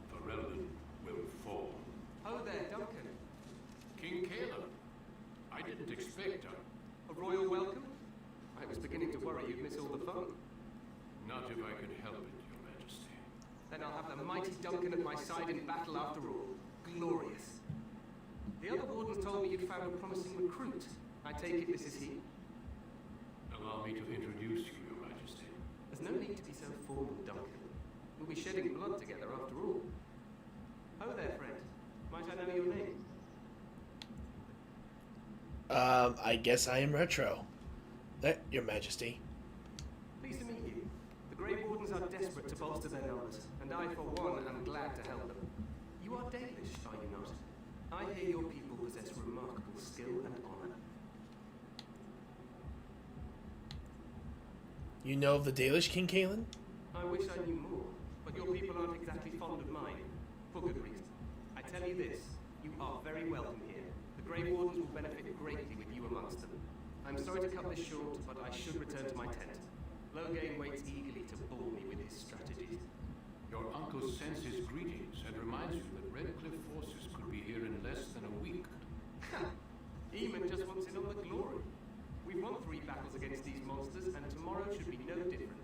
Ferelden will fall. Oh there, Duncan. King Caleb, I didn't expect A royal welcome? I was beginning to worry you'd miss all the fun. Not if I could help it, Your Majesty. Then I'll have the mighty Duncan at my side in battle after all. Glorious. The other wardens told me you'd found a promising recruit. I take it this is he? Allow me to introduce you. We'll be shedding blood together after all. Oh there, friend. Might I know your name? I guess I am Retro. Your Majesty. Pleased to meet you. The Grey Wardens are desperate to bolster their numbers, and I, for one, am glad to help them. You are Dalish, are you not? I hear your people possess remarkable skill and honor. You know of the Dalish King, Kalen? I wish I knew more, but your people aren't exactly fond of mine. For good reason. I tell you this, you are very welcome here. The Grey Wardens will benefit greatly with you amongst them. I'm sorry to cut this short, but I should return to my tent. Loghain waits eagerly to bore me with his strategies. Your uncle sends his greetings and reminds you that Redcliffe forces could be here in less than a week. Eamon just wants in on the glory. We've won 3 battles against these monsters, and tomorrow should be no different.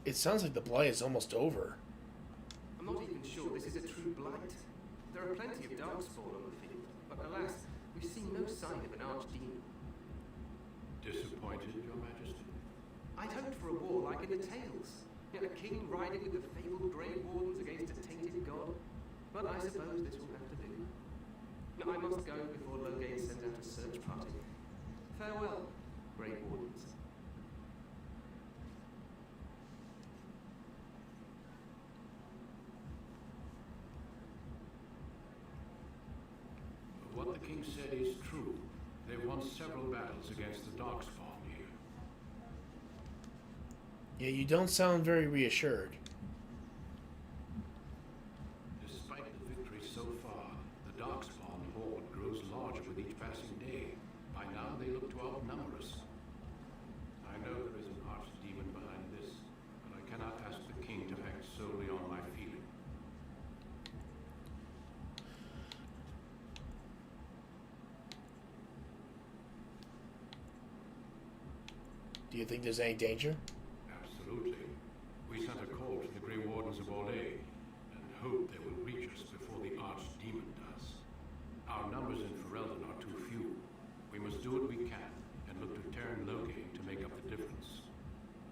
It sounds like the blight is almost over. I'm not even sure this is a true blight. There are plenty of darkspawn on the field, but alas, we've seen no sign of an archdemon. Disappointed, Your Majesty? I'd hoped for a war like in the tales. A king riding with the fabled Grey Wardens against a tainted god. But I suppose this will have to do. Now I must go before Loghain sends out a search party. Farewell, Grey Wardens. What the king said is true. They've won several battles against the Darkspawn here. Yeah, you don't sound very reassured. Despite the victory so far, the Darkspawn horde grows larger with each passing day. By now they look to outnumber us. I know there is an archdemon behind this, but I cannot ask the king to act solely on my feeling. Do you think there's any danger? Absolutely. We sent a call to the Grey Wardens of Orlais and hope they will reach us before the archdemon does. Our numbers in Ferelden are too few. We must do what we can and look to Terran Loghain to make up the difference.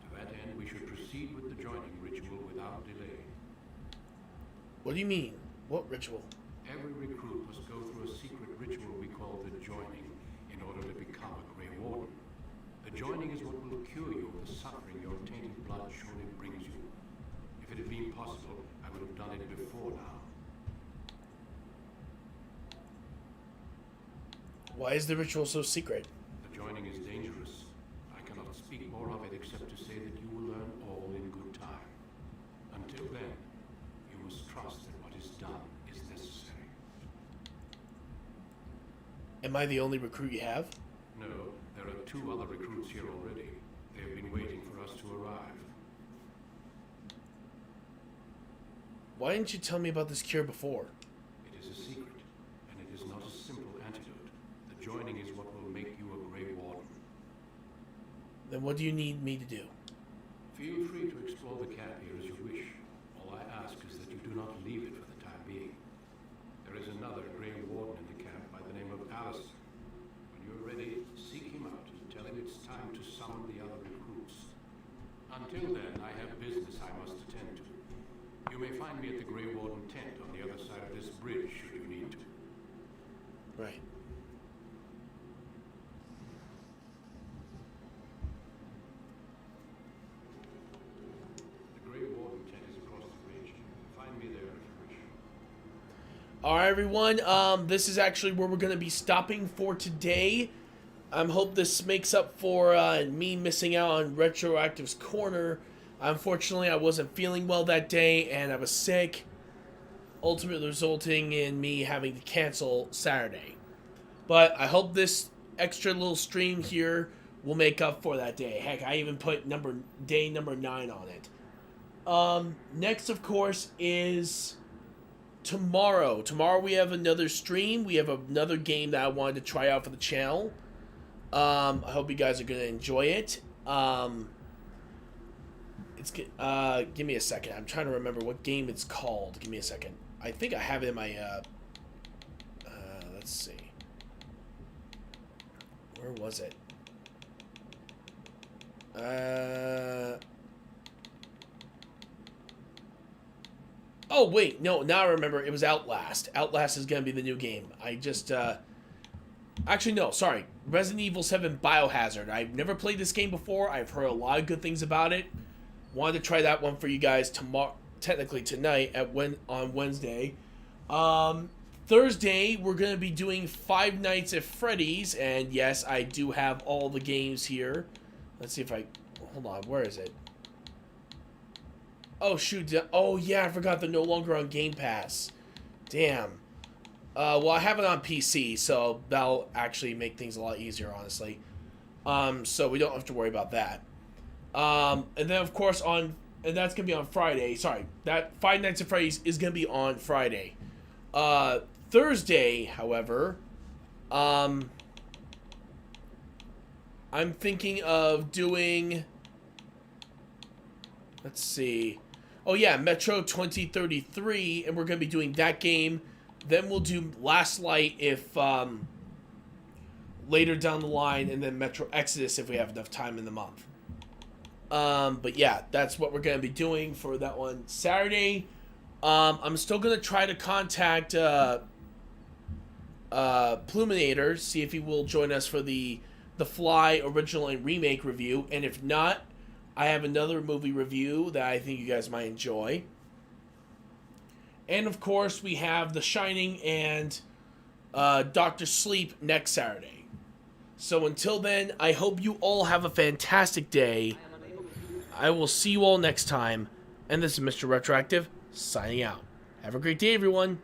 To that end, we should proceed with the joining ritual without delay. What do you mean? What ritual? Every recruit must go through a secret ritual we call the joining in order to become a Grey Warden. The joining is what will cure you of the suffering your tainted blood surely brings you. If it had been possible, I would have done it before now. Why is the ritual so secret? The joining is dangerous. I cannot speak more of it except to say that you will learn all in good time. Until then, you must trust that what is done is necessary. Am I the only recruit you have? No, there are 2 other recruits here already. They have been waiting for us to arrive. Why didn't you tell me about this cure before? It is a secret, and it is not a simple antidote. The joining is what will make you a Grey Warden. Then what do you need me to do? Feel free to explore the camp here as you wish. All I ask is that you do not leave it for the time being. There is another Grey Warden in the camp by the name of Allison. When you're ready, seek him out and tell him it's time to summon the other recruits. Until then, I have business I must attend to. You may find me at the Grey Warden tent on the other side of this bridge, should you need to. Right. The Grey Warden tent is across the bridge. Find me there if you wish. Alright, everyone. This is actually where we're going to be stopping for today. I hope this makes up for me missing out on RetroActive's Corner. Unfortunately, I wasn't feeling well that day, and I was sick, ultimately resulting in me having to cancel Saturday. But I hope this extra little stream here will make up for that day. Heck, I even put day number 9 on it. Next, of course, is tomorrow. Tomorrow we have another stream. We have another game that I wanted to try out for the channel. I hope you guys are going to enjoy it. Give me a second. I'm trying to remember what game it's called. Give me a second. I think I have it in my, let's see. Where was it? Oh, wait. No, now I remember. It was Outlast. Outlast is going to be the new game. I just, Actually, no. Sorry. Resident Evil 7 Biohazard. I've never played this game before. I've heard a lot of good things about it. Wanted to try that one for you guys tomorrow. Technically tonight on Wednesday. Thursday, we're going to be doing Five Nights at Freddy's. And yes, I do have all the games here. Let's see if I... Hold on. Where is it? Oh, shoot. Oh, yeah. I forgot they're no longer on Game Pass. Damn. Well, I have it on PC, so that'll actually make things a lot easier, honestly. So we don't have to worry about that. And then, of course, and that's going to be on Friday. Sorry. That Five Nights at Freddy's is going to be on Friday. Thursday, however, I'm thinking of doing... Let's see. Oh, yeah, Metro 2033, and we're going to be doing that game. Then we'll do Last Light if later down the line, and then Metro Exodus if we have enough time in the month. But yeah, that's what we're going to be doing for that one Saturday. I'm still going to try to contact Pluminator, see if he will join us for the Fly original and remake review. And if not, I have another movie review that I think you guys might enjoy. And of course, we have The Shining and Dr. Sleep next Saturday. So until then, I hope you all have a fantastic day. I will see you all next time. And this is Mr. Retroactive, signing out. Have a great day, everyone.